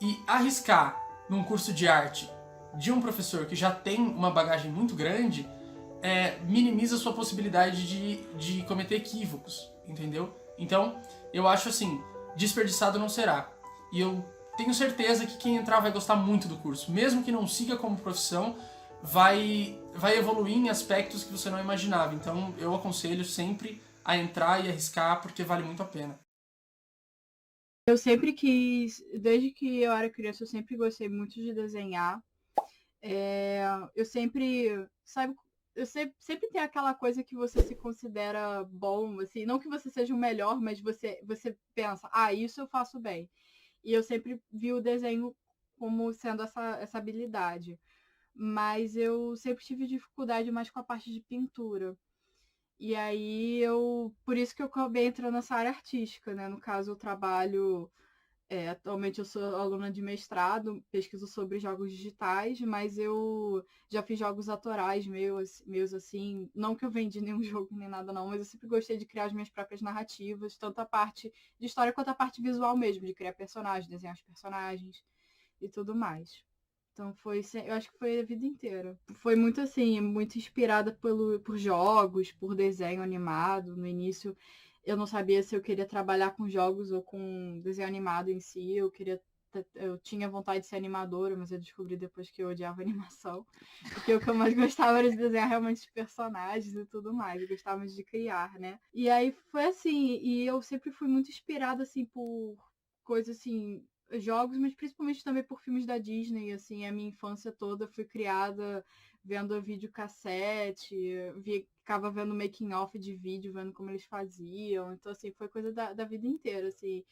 [SPEAKER 2] E arriscar num curso de arte de um professor que já tem uma bagagem muito grande, minimiza a sua possibilidade de cometer equívocos, entendeu? Então, eu acho assim, desperdiçado não será. E eu tenho certeza que quem entrar vai gostar muito do curso. Mesmo que não siga como profissão, vai evoluir em aspectos que você não imaginava. Então, eu aconselho sempre a entrar e arriscar, porque vale muito a pena.
[SPEAKER 3] Eu sempre quis, desde que eu era criança, eu sempre gostei muito de desenhar. Eu sempre, sabe, sempre tem aquela coisa que você se considera bom, assim, não que você seja o melhor, mas você pensa, isso eu faço bem. E eu sempre vi o desenho como sendo essa habilidade. Mas eu sempre tive dificuldade mais com a parte de pintura. E aí por isso que eu acabei entrando nessa área artística, né? No caso, eu trabalho. Atualmente eu sou aluna de mestrado, pesquiso sobre jogos digitais, mas eu já fiz jogos autorais meus assim, não que eu vendi nenhum jogo nem nada não, mas eu sempre gostei de criar as minhas próprias narrativas, tanto a parte de história quanto a parte visual mesmo, de criar personagens, desenhar os personagens e tudo mais. Então eu acho que foi a vida inteira. Foi muito assim, muito inspirada por jogos, por desenho animado. No início eu não sabia se eu queria trabalhar com jogos ou com desenho animado em si. Eu tinha vontade de ser animadora, mas eu descobri depois que eu odiava animação. Porque o que eu mais gostava era de desenhar realmente os personagens e tudo mais. Eu gostava de criar, né? E aí foi assim, e eu sempre fui muito inspirada assim por coisas assim, jogos, mas principalmente também por filmes da Disney, assim, a minha infância toda foi criada vendo videocassete, ficava vendo making off de vídeo, vendo como eles faziam, então assim, foi coisa da vida inteira, assim.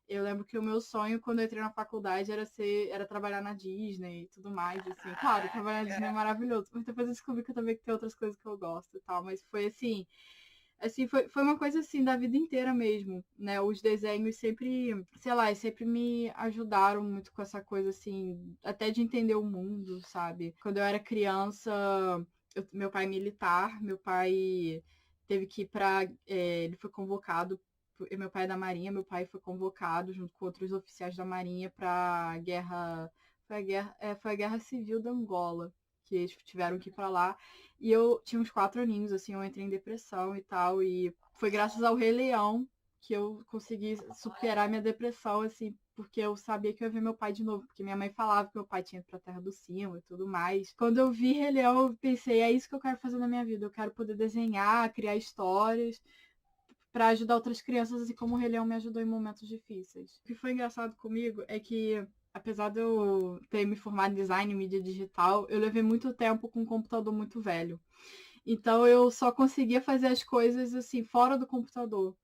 [SPEAKER 3] Eu lembro que o meu sonho quando eu entrei na faculdade era trabalhar na Disney e tudo mais, assim. Claro, trabalhar na Disney é maravilhoso, mas depois eu descobri que eu também tem outras coisas que eu gosto e tal, mas foi assim, foi uma coisa assim da vida inteira mesmo, né? Os desenhos sempre, sei lá, sempre me ajudaram muito com essa coisa assim, até de entender o mundo, sabe? Quando eu era criança, meu pai é militar, meu pai teve que ir ele foi convocado, meu pai é da Marinha, meu pai foi convocado junto com outros oficiais da Marinha para foi a guerra civil da Angola, que eles tiveram que ir para lá. E eu tinha uns 4 aninhos, assim, eu entrei em depressão e tal. E foi graças ao Rei Leão que eu consegui superar minha depressão, assim, porque eu sabia que eu ia ver meu pai de novo. Porque minha mãe falava que meu pai tinha ido pra Terra do Cima e tudo mais. Quando eu vi Rei Leão, eu pensei, é isso que eu quero fazer na minha vida. Eu quero poder desenhar, criar histórias para ajudar outras crianças, assim como o Rei Leão me ajudou em momentos difíceis. O que foi engraçado comigo é que apesar de eu ter me formado em design e mídia digital, eu levei muito tempo com um computador muito velho. Então eu só conseguia fazer as coisas assim fora do computador.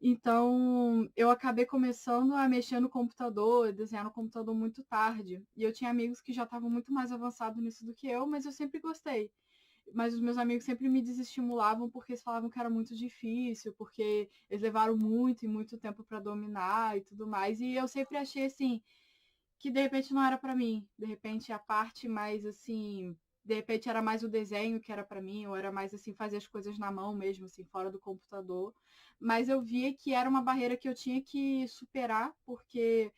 [SPEAKER 3] Então eu acabei começando a mexer no computador, desenhar no computador muito tarde. E eu tinha amigos que já estavam muito mais avançados nisso do que eu, mas eu sempre gostei. Mas os meus amigos sempre me desestimulavam porque eles falavam que era muito difícil, porque eles levaram muito e muito tempo para dominar e tudo mais. E eu sempre achei assim que de repente não era para mim. De repente a parte mais assim, de repente era mais o desenho que era para mim, ou era mais assim fazer as coisas na mão mesmo, assim, fora do computador. Mas eu via que era uma barreira que eu tinha que superar, porque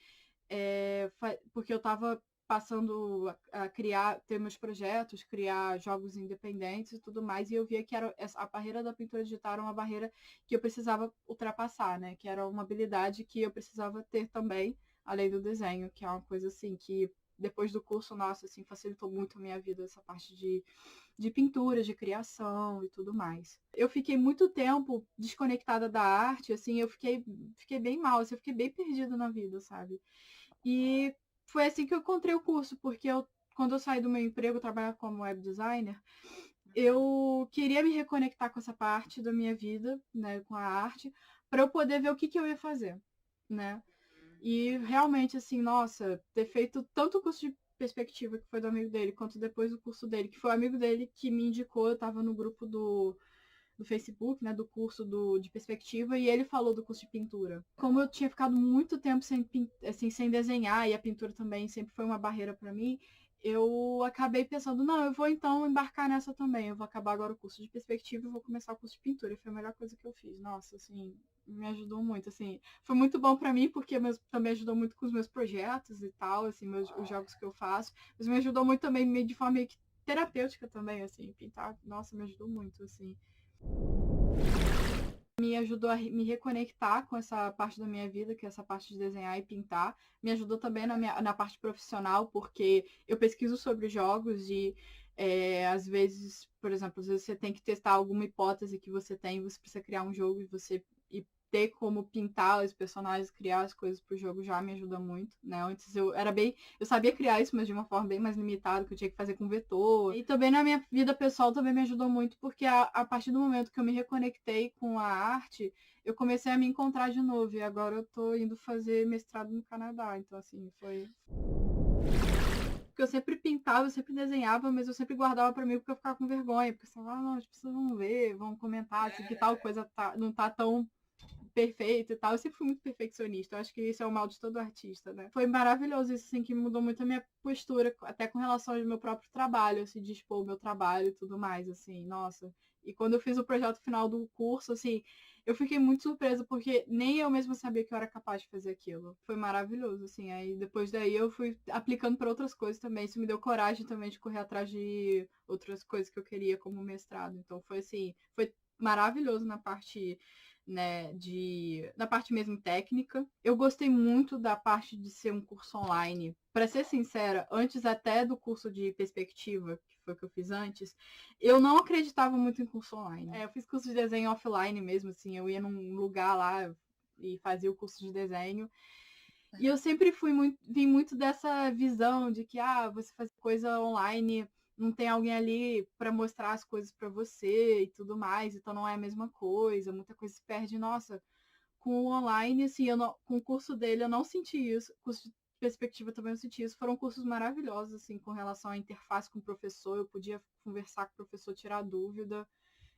[SPEAKER 3] eu estava passando a criar, ter meus projetos, criar jogos independentes e tudo mais, e eu via que a barreira da pintura digital era uma barreira que eu precisava ultrapassar, né? Que era uma habilidade que eu precisava ter também, além do desenho, que é uma coisa assim que depois do curso, nossa, assim, facilitou muito a minha vida, essa parte de pintura, de criação e tudo mais. Eu fiquei muito tempo desconectada da arte, assim, fiquei bem mal, assim, eu fiquei bem perdida na vida, sabe? E foi assim que eu encontrei o curso, porque quando eu saí do meu emprego, trabalhar como web designer, eu queria me reconectar com essa parte da minha vida, né, com a arte, para eu poder ver o que eu ia fazer, né? E realmente, assim, nossa, ter feito tanto o curso de perspectiva, que foi do amigo dele, quanto depois o curso dele, que foi o amigo dele que me indicou, eu tava no grupo do Facebook, né, do curso de perspectiva, e ele falou do curso de pintura. Como eu tinha ficado muito tempo sem desenhar, e a pintura também sempre foi uma barreira para mim, eu acabei pensando, não, eu vou então embarcar nessa também. Eu vou acabar agora o curso de perspectiva e vou começar o curso de pintura. E foi a melhor coisa que eu fiz. Nossa, assim, me ajudou muito, assim. Foi muito bom para mim, porque também ajudou muito com os meus projetos e tal, assim, os jogos que eu faço. Mas me ajudou muito também, de forma meio que terapêutica também, assim, pintar. Nossa, me ajudou muito, assim. Me ajudou a me reconectar com essa parte da minha vida, que é essa parte de desenhar e pintar. Me ajudou também na parte profissional, porque eu pesquiso sobre jogos e às vezes, por exemplo, às vezes você tem que testar alguma hipótese que você tem, você precisa criar um jogo e ter como pintar os personagens, criar as coisas pro jogo já me ajuda muito, né? Antes eu sabia criar isso, mas de uma forma bem mais limitada, que eu tinha que fazer com vetor. E também na minha vida pessoal também me ajudou muito, porque a partir do momento que eu me reconectei com a arte, eu comecei a me encontrar de novo, e agora eu tô indo fazer mestrado no Canadá, então assim, foi... Porque eu sempre pintava, eu sempre desenhava, mas eu sempre guardava pra mim porque eu ficava com vergonha, porque eu falava, não, as pessoas vão ver, vão comentar, assim, que tal coisa não tá tão perfeito e tal. Eu sempre fui muito perfeccionista. Eu acho que isso é o mal de todo artista, né? Foi maravilhoso isso, assim, que mudou muito a minha postura, até com relação ao meu próprio trabalho, assim, de expor o meu trabalho e tudo mais, assim, nossa. E quando eu fiz o projeto final do curso, assim, eu fiquei muito surpresa, porque nem eu mesma sabia que eu era capaz de fazer aquilo. Foi maravilhoso, assim. Aí depois daí eu fui aplicando para outras coisas também. Isso me deu coragem também de correr atrás de outras coisas que eu queria como mestrado. Então foi assim, foi maravilhoso na parte, né, na parte mesmo técnica. Eu gostei muito da parte de ser um curso online. Para ser sincera, antes até do curso de perspectiva, que foi o que eu fiz antes, eu não acreditava muito em curso online. Eu fiz curso de desenho offline mesmo, assim, eu ia num lugar lá e fazia o curso de desenho. E eu sempre vim muito dessa visão de que você faz coisa online, não tem alguém ali para mostrar as coisas para você e tudo mais, então não é a mesma coisa, muita coisa se perde. Nossa, com o online, assim, com o curso dele eu não senti isso, curso de perspectiva também eu senti isso, foram cursos maravilhosos, assim, com relação à interface com o professor, eu podia conversar com o professor, tirar dúvida,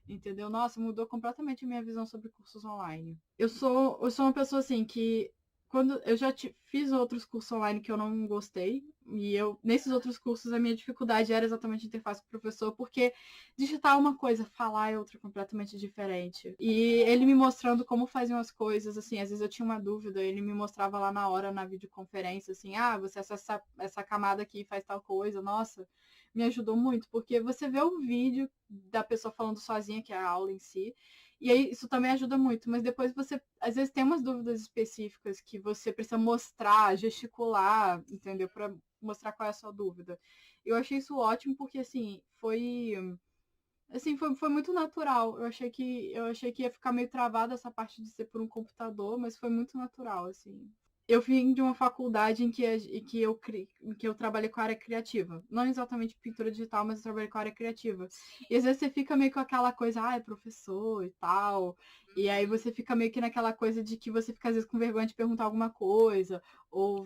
[SPEAKER 3] entendeu? Nossa, mudou completamente a minha visão sobre cursos online. Eu sou uma pessoa, assim, que quando eu já fiz outros cursos online que eu não gostei, e nesses outros cursos a minha dificuldade era exatamente a interface com o professor, porque digitar é uma coisa, falar é outra completamente diferente. E ele me mostrando como faziam as coisas, assim, às vezes eu tinha uma dúvida, ele me mostrava lá na hora, na videoconferência, assim, você acessa essa camada aqui e faz tal coisa, nossa, me ajudou muito, porque você vê o vídeo da pessoa falando sozinha, que é a aula em si, e aí isso também ajuda muito, mas depois você, às vezes, tem umas dúvidas específicas que você precisa mostrar, gesticular, entendeu? Para mostrar qual é a sua dúvida. Eu achei isso ótimo porque, assim, foi muito natural. Eu achei que ia ficar meio travada essa parte de ser por um computador, mas foi muito natural, assim. Eu vim de uma faculdade em que eu trabalhei com a área criativa. Não exatamente pintura digital, mas eu trabalhei com a área criativa. E às vezes você fica meio com aquela coisa, é professor e tal. E aí você fica meio que naquela coisa de que você fica às vezes com vergonha de perguntar alguma coisa, ou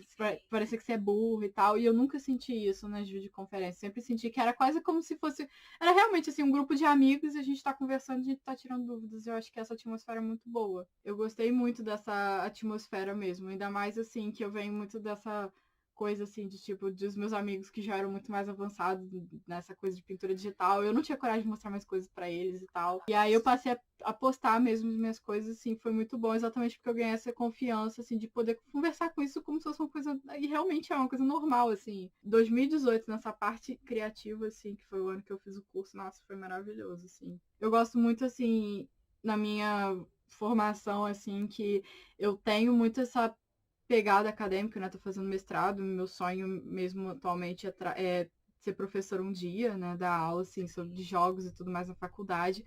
[SPEAKER 3] parecer que você é burro e tal. E eu nunca senti isso nas videoconferências. Sempre senti que era quase como se fosse. Era realmente assim, um grupo de amigos e a gente tá conversando, a gente tá tirando dúvidas. Eu acho que essa atmosfera é muito boa. Eu gostei muito dessa atmosfera mesmo. Ainda mais assim, que eu venho muito dessa coisa assim de tipo dos meus amigos que já eram muito mais avançados nessa coisa de pintura digital. Eu não tinha coragem de mostrar mais coisas para eles e tal. E aí eu passei a postar mesmo as minhas coisas, assim, foi muito bom, exatamente porque eu ganhei essa confiança, assim, de poder conversar com isso como se fosse uma coisa, e realmente é uma coisa normal, assim. 2018, nessa parte criativa, assim, que foi o ano que eu fiz o curso, nossa, foi maravilhoso, assim. Eu gosto muito, assim, na minha formação, assim, que eu tenho muito essa pegada acadêmica, né? Tô fazendo mestrado, meu sonho mesmo atualmente é ser professor um dia, né? Dar aula, assim, sobre jogos e tudo mais na faculdade.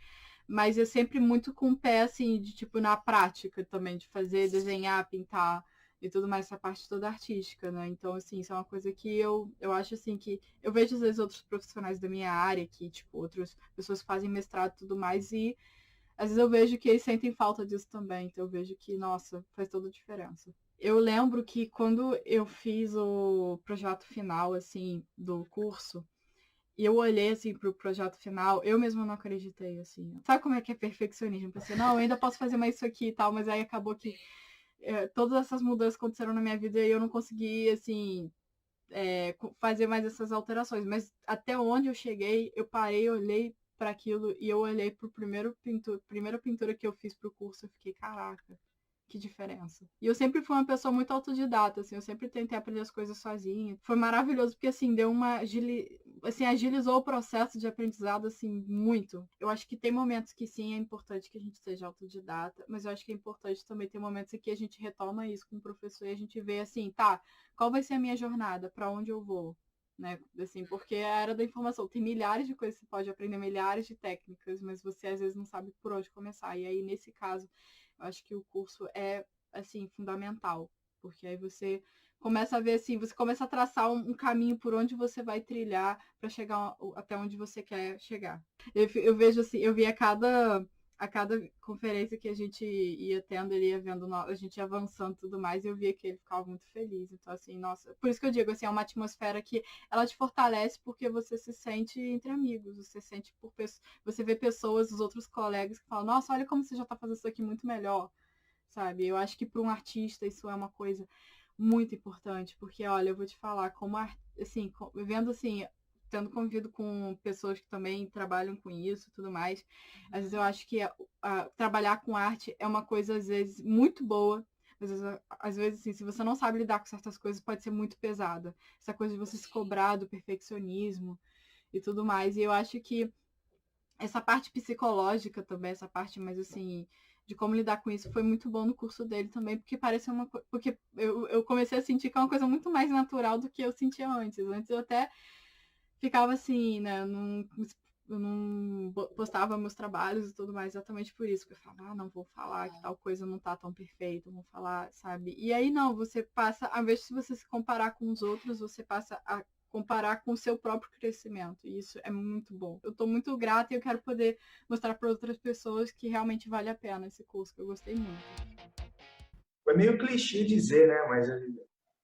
[SPEAKER 3] Mas é sempre muito com o pé, assim, de tipo, na prática também, de fazer, desenhar, pintar e tudo mais, essa parte toda artística, né? Então, assim, isso é uma coisa que eu acho, assim, que eu vejo, às vezes, outros profissionais da minha área, que, tipo, outras pessoas que fazem mestrado e tudo mais, e às vezes eu vejo que eles sentem falta disso também, então eu vejo que, nossa, faz toda a diferença. Eu lembro que quando eu fiz o projeto final, assim, do curso, e eu olhei, assim, pro projeto final, eu mesma não acreditei, assim. Sabe como é que é perfeccionismo? Eu pensei, não, eu ainda posso fazer mais isso aqui e tal, mas aí acabou que todas essas mudanças aconteceram na minha vida e eu não consegui, assim, fazer mais essas alterações. Mas até onde eu cheguei, eu parei, olhei para aquilo e eu olhei pro primeira pintura que eu fiz pro curso, eu fiquei, caraca, que diferença. E eu sempre fui uma pessoa muito autodidata, assim, eu sempre tentei aprender as coisas sozinha. Foi maravilhoso porque, assim, deu uma agilizou o processo de aprendizado, assim, muito. Eu acho que tem momentos que sim, é importante que a gente seja autodidata, mas eu acho que é importante também ter momentos em que a gente retoma isso com o professor e a gente vê, assim, tá, qual vai ser a minha jornada? Para onde eu vou? Né? Assim, porque a era da informação tem milhares de coisas que você pode aprender, milhares de técnicas, mas você às vezes não sabe por onde começar. E aí, nesse caso, eu acho que o curso é, assim, fundamental, porque aí você começa a ver, assim, você começa a traçar um caminho por onde você vai trilhar para chegar até onde você quer chegar. Eu vejo, assim, eu vi a cada conferência que a gente ia tendo, ele ia vendo a gente ia avançando e tudo mais, e eu via que ele ficava muito feliz. Então, assim, nossa, por isso que eu digo, assim, é uma atmosfera que ela te fortalece porque você se sente entre amigos, você sente você vê pessoas, os outros colegas que falam, nossa, olha como você já está fazendo isso aqui muito melhor, sabe? Eu acho que para um artista isso é uma coisa muito importante, porque, olha, eu vou te falar, como, assim, vendo, assim, tendo convivido com pessoas que também trabalham com isso e tudo mais, às vezes eu acho que trabalhar com arte é uma coisa, às vezes, muito boa, mas às vezes, assim, se você não sabe lidar com certas coisas, pode ser muito pesada. Essa coisa de você se cobrar do perfeccionismo e tudo mais. E eu acho que essa parte psicológica também, essa parte mais assim, de como lidar com isso, foi muito bom no curso dele também, porque parece porque eu comecei a sentir que é uma coisa muito mais natural do que eu sentia antes. Antes eu até ficava assim, né? Eu não postava meus trabalhos e tudo mais exatamente por isso. Porque eu falava, não vou falar que tal coisa não tá tão perfeita, vou falar, sabe? E aí não, você passa, ao invés de você se comparar com os outros, você passa a comparar com o seu próprio crescimento. E isso é muito bom. Eu tô muito grata e eu quero poder mostrar para outras pessoas que realmente vale a pena esse curso, que eu gostei muito.
[SPEAKER 4] É meio clichê dizer, né? Mas eu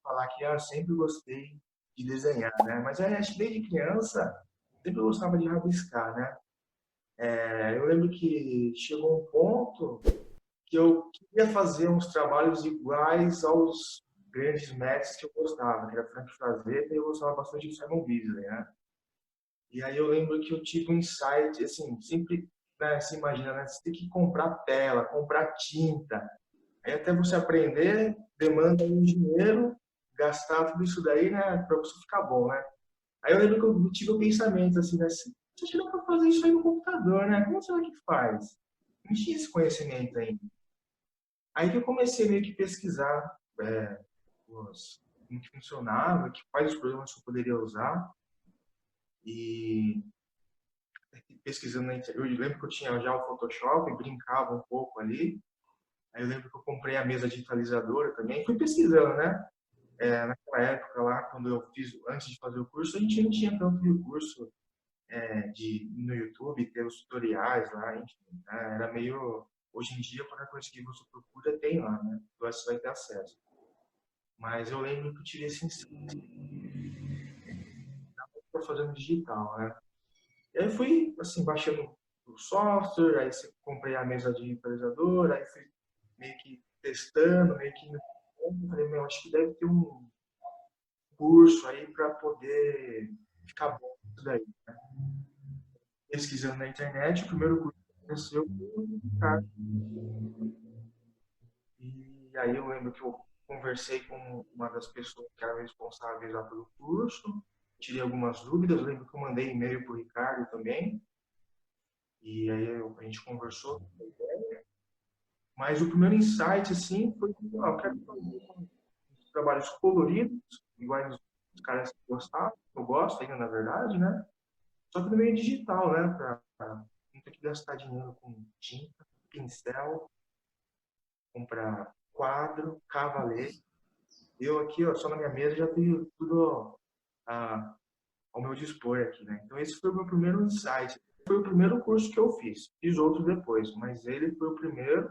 [SPEAKER 4] falar que eu sempre gostei de desenhar, né? Mas eu acho que desde criança sempre gostava de rabiscar, né? Eu lembro que chegou um ponto que eu queria fazer uns trabalhos iguais aos grandes mestres que eu gostava, que era Frank Frazetta, e eu gostava bastante de Simon Bisley, né? E aí eu lembro que eu tive um insight, assim, sempre, né, se imagina, né? Você tem que comprar tela, comprar tinta. Aí até você aprender, demanda um dinheiro, gastar tudo isso daí, né, para você ficar bom, né? Aí eu lembro que eu tive um pensamento assim, né, você não para fazer isso aí no computador, né? Como será que faz? Não tinha esse conhecimento ainda. Aí que eu comecei meio que pesquisar como que funcionava, quais os programas que eu poderia usar. E pesquisando na internet, eu lembro que eu tinha já o Photoshop, brincava um pouco ali. Aí eu lembro que eu comprei a mesa digitalizadora também, fui pesquisando, né? Naquela época lá, quando eu fiz, antes de fazer o curso, a gente não tinha tanto recurso no YouTube, ter os tutoriais lá, enfim, né? Era meio, hoje em dia, qualquer coisa que você procura, tem lá, né? Você vai ter acesso. Mas eu lembro que eu tive esse ensino para fazer no digital, né? E aí fui, assim, baixando o software, aí comprei a mesa digitalizadora, aí fui meio que testando, meio que indo. Falei, meu, acho que deve ter um curso aí para poder ficar bom isso daí, né? Pesquisando na internet, o primeiro curso que aconteceu foi o Ricardo. E aí eu lembro que eu conversei com uma das pessoas que eram responsáveis lá pelo curso, tirei algumas dúvidas, eu lembro que eu mandei e-mail para o Ricardo também, e aí a gente conversou. Mas o primeiro insight, assim, foi que eu quero fazer trabalhos coloridos, iguais os caras que gostavam, eu gosto ainda, na verdade, né? Só que no meio digital, né? Pra não ter que gastar dinheiro com tinta, pincel, comprar quadro, cavalete. Eu aqui, ó, só na minha mesa já tenho tudo ao meu dispor aqui, né? Então esse foi o meu primeiro insight. foi o primeiro curso que eu fiz. Fiz outros depois, mas ele foi o primeiro.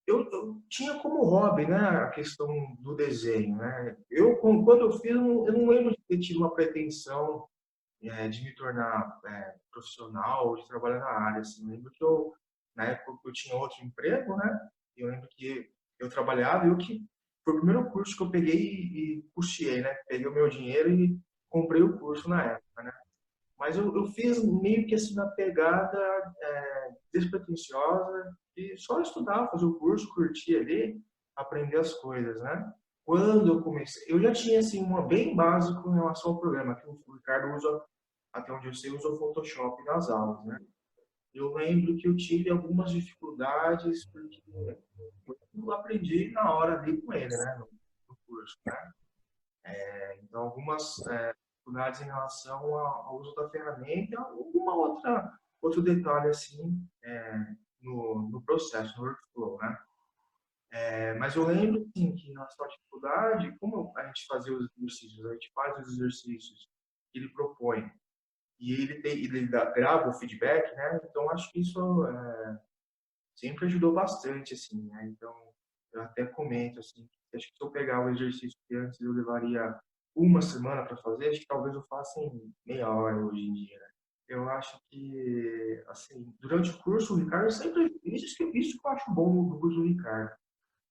[SPEAKER 4] Eu tinha como hobby, né, a questão do desenho, né? Quando eu fiz, eu não lembro de ter tido uma pretensão de me tornar profissional, de trabalhar na área. Assim. Eu lembro que na época eu tinha outro emprego, né? Eu lembro que eu trabalhava e que foi o primeiro curso que eu peguei e custeei, né? Peguei o meu dinheiro e comprei o curso na época, né? Mas eu fiz meio que assim na pegada despretensiosa e só estudar, fazer o curso, curtir ali, aprender as coisas, né? Quando eu comecei, eu já tinha assim uma bem básico em relação ao programa, que o Ricardo usa, até onde eu sei, usa o Photoshop nas aulas, né? Eu lembro que eu tive algumas dificuldades porque eu aprendi na hora ali com ele, né? No curso, né? Então, algumas dificuldades em relação ao uso da ferramenta, alguma outro detalhe assim no processo, no workflow, né? Mas eu lembro assim, que em relação à dificuldade, como a gente fazia os exercícios, a gente faz os exercícios que ele propõe e grava o feedback, né? Então acho que isso sempre ajudou bastante, assim, né? Então eu até comento assim, acho que se eu pegar o exercício que antes eu levaria uma semana para fazer, acho que talvez eu faça em meia hora hoje em dia, né? Eu acho que, assim, durante o curso, o Ricardo sempre. Isso que eu acho bom do curso do Ricardo.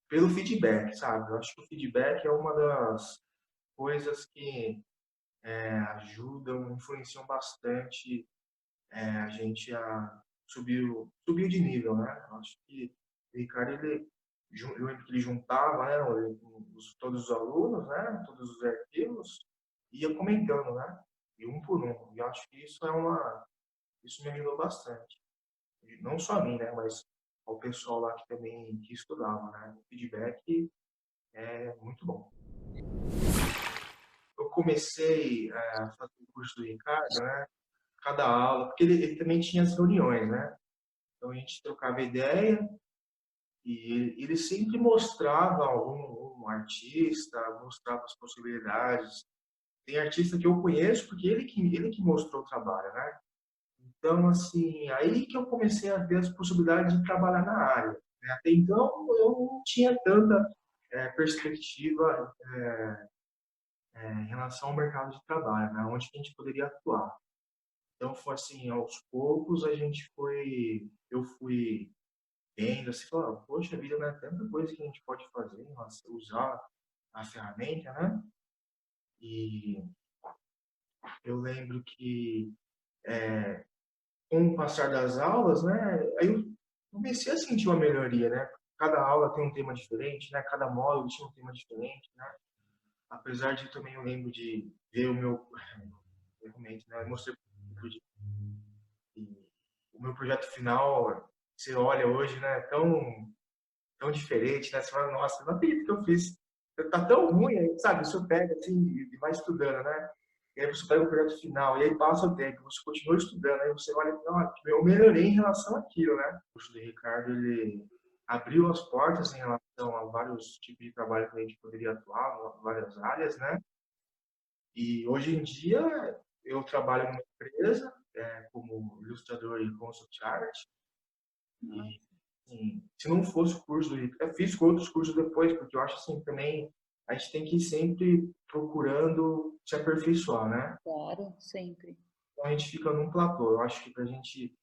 [SPEAKER 4] Pelo feedback, sabe? Eu acho que o feedback é uma das coisas que ajudam, influenciam bastante a gente a subir de nível, né? Eu acho que o Ricardo, eu lembro que ele juntava, né, todos os alunos, né, todos os arquivos, e ia comentando, né, e um por um. E eu acho que isso me ajudou bastante. E não só a mim, né, mas ao pessoal lá que também que estudava, né? O feedback é muito bom. Eu comecei a fazer o curso do Ricardo, né? Cada aula, porque ele também tinha as reuniões, né? Então a gente trocava ideia e ele sempre mostrava um artista, mostrava as possibilidades. Tem artista que eu conheço porque ele que mostrou o trabalho, né? Então, assim, aí que eu comecei a ver as possibilidades de trabalhar na área. Né? Até então, eu não tinha tanta perspectiva em relação ao mercado de trabalho, né? Onde que a gente poderia atuar. Então, foi assim, aos poucos eu fui vendo, assim, falando, poxa vida, né? Tanta coisa que a gente pode fazer em relação a usar a ferramenta, né? E eu lembro que, com o passar das aulas, né? Aí eu comecei a sentir uma melhoria, né? Cada aula tem um tema diferente, né? Cada módulo tinha um tema diferente, né? Apesar de também eu lembro de ver o meu, realmente, né? Eu mostrei o meu projeto final, você olha hoje, né? Tão diferente, né? Você fala, nossa, não acredito que eu fiz. Tá tão ruim, aí, sabe? Você pega assim e vai estudando, né? E aí você pega o projeto final, e aí passa o tempo, você continua estudando, aí você olha e fala, eu melhorei em relação àquilo, né? O curso do Ricardo, ele abriu as portas em relação a vários tipos de trabalho que a gente poderia atuar, várias áreas, né? E hoje em dia eu trabalho numa empresa como ilustrador e concept art. E assim, se não fosse o curso do Ricardo, eu fiz outros cursos depois, porque eu acho assim também a gente tem que ir sempre procurando se aperfeiçoar, né?
[SPEAKER 5] Claro, sempre.
[SPEAKER 4] Então a gente fica num platô. Eu acho que a gente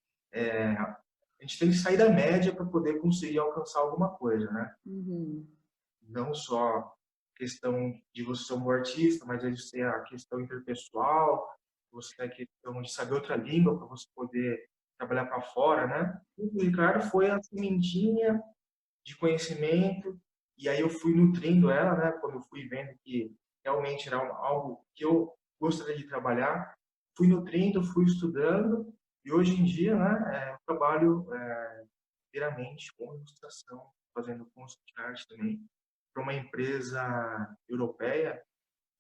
[SPEAKER 4] tem que sair da média para poder conseguir alcançar alguma coisa, né?
[SPEAKER 5] Uhum.
[SPEAKER 4] Não só questão de você ser um bom artista, mas aí você a questão interpessoal, você tem a questão de saber outra língua para você poder trabalhar para fora, né? O Ricardo foi a sementinha de conhecimento e aí eu fui nutrindo ela, né? Quando eu fui vendo que realmente era algo que eu gostaria de trabalhar, fui nutrindo, fui estudando e hoje em dia, né? Eu trabalho inteiramente com ilustração, fazendo concept art também para uma empresa europeia.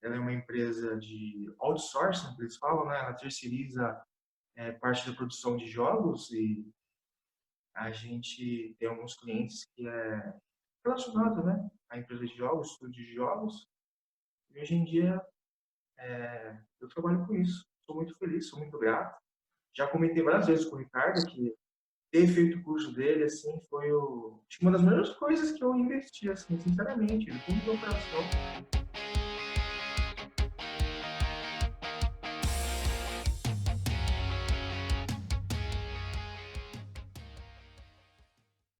[SPEAKER 4] Ela é uma empresa de outsourcing, que eles falam, né? Ela terceiriza parte da produção de jogos e a gente tem alguns clientes que é relacionado, né? À empresa de jogos, estúdio de jogos. E hoje em dia eu trabalho com isso. sou muito feliz, sou muito grato. Já comentei várias vezes com o Ricardo que ter feito o curso dele, assim, foi acho que uma das melhores coisas que eu investi, assim, sinceramente, do fundo do meu coração.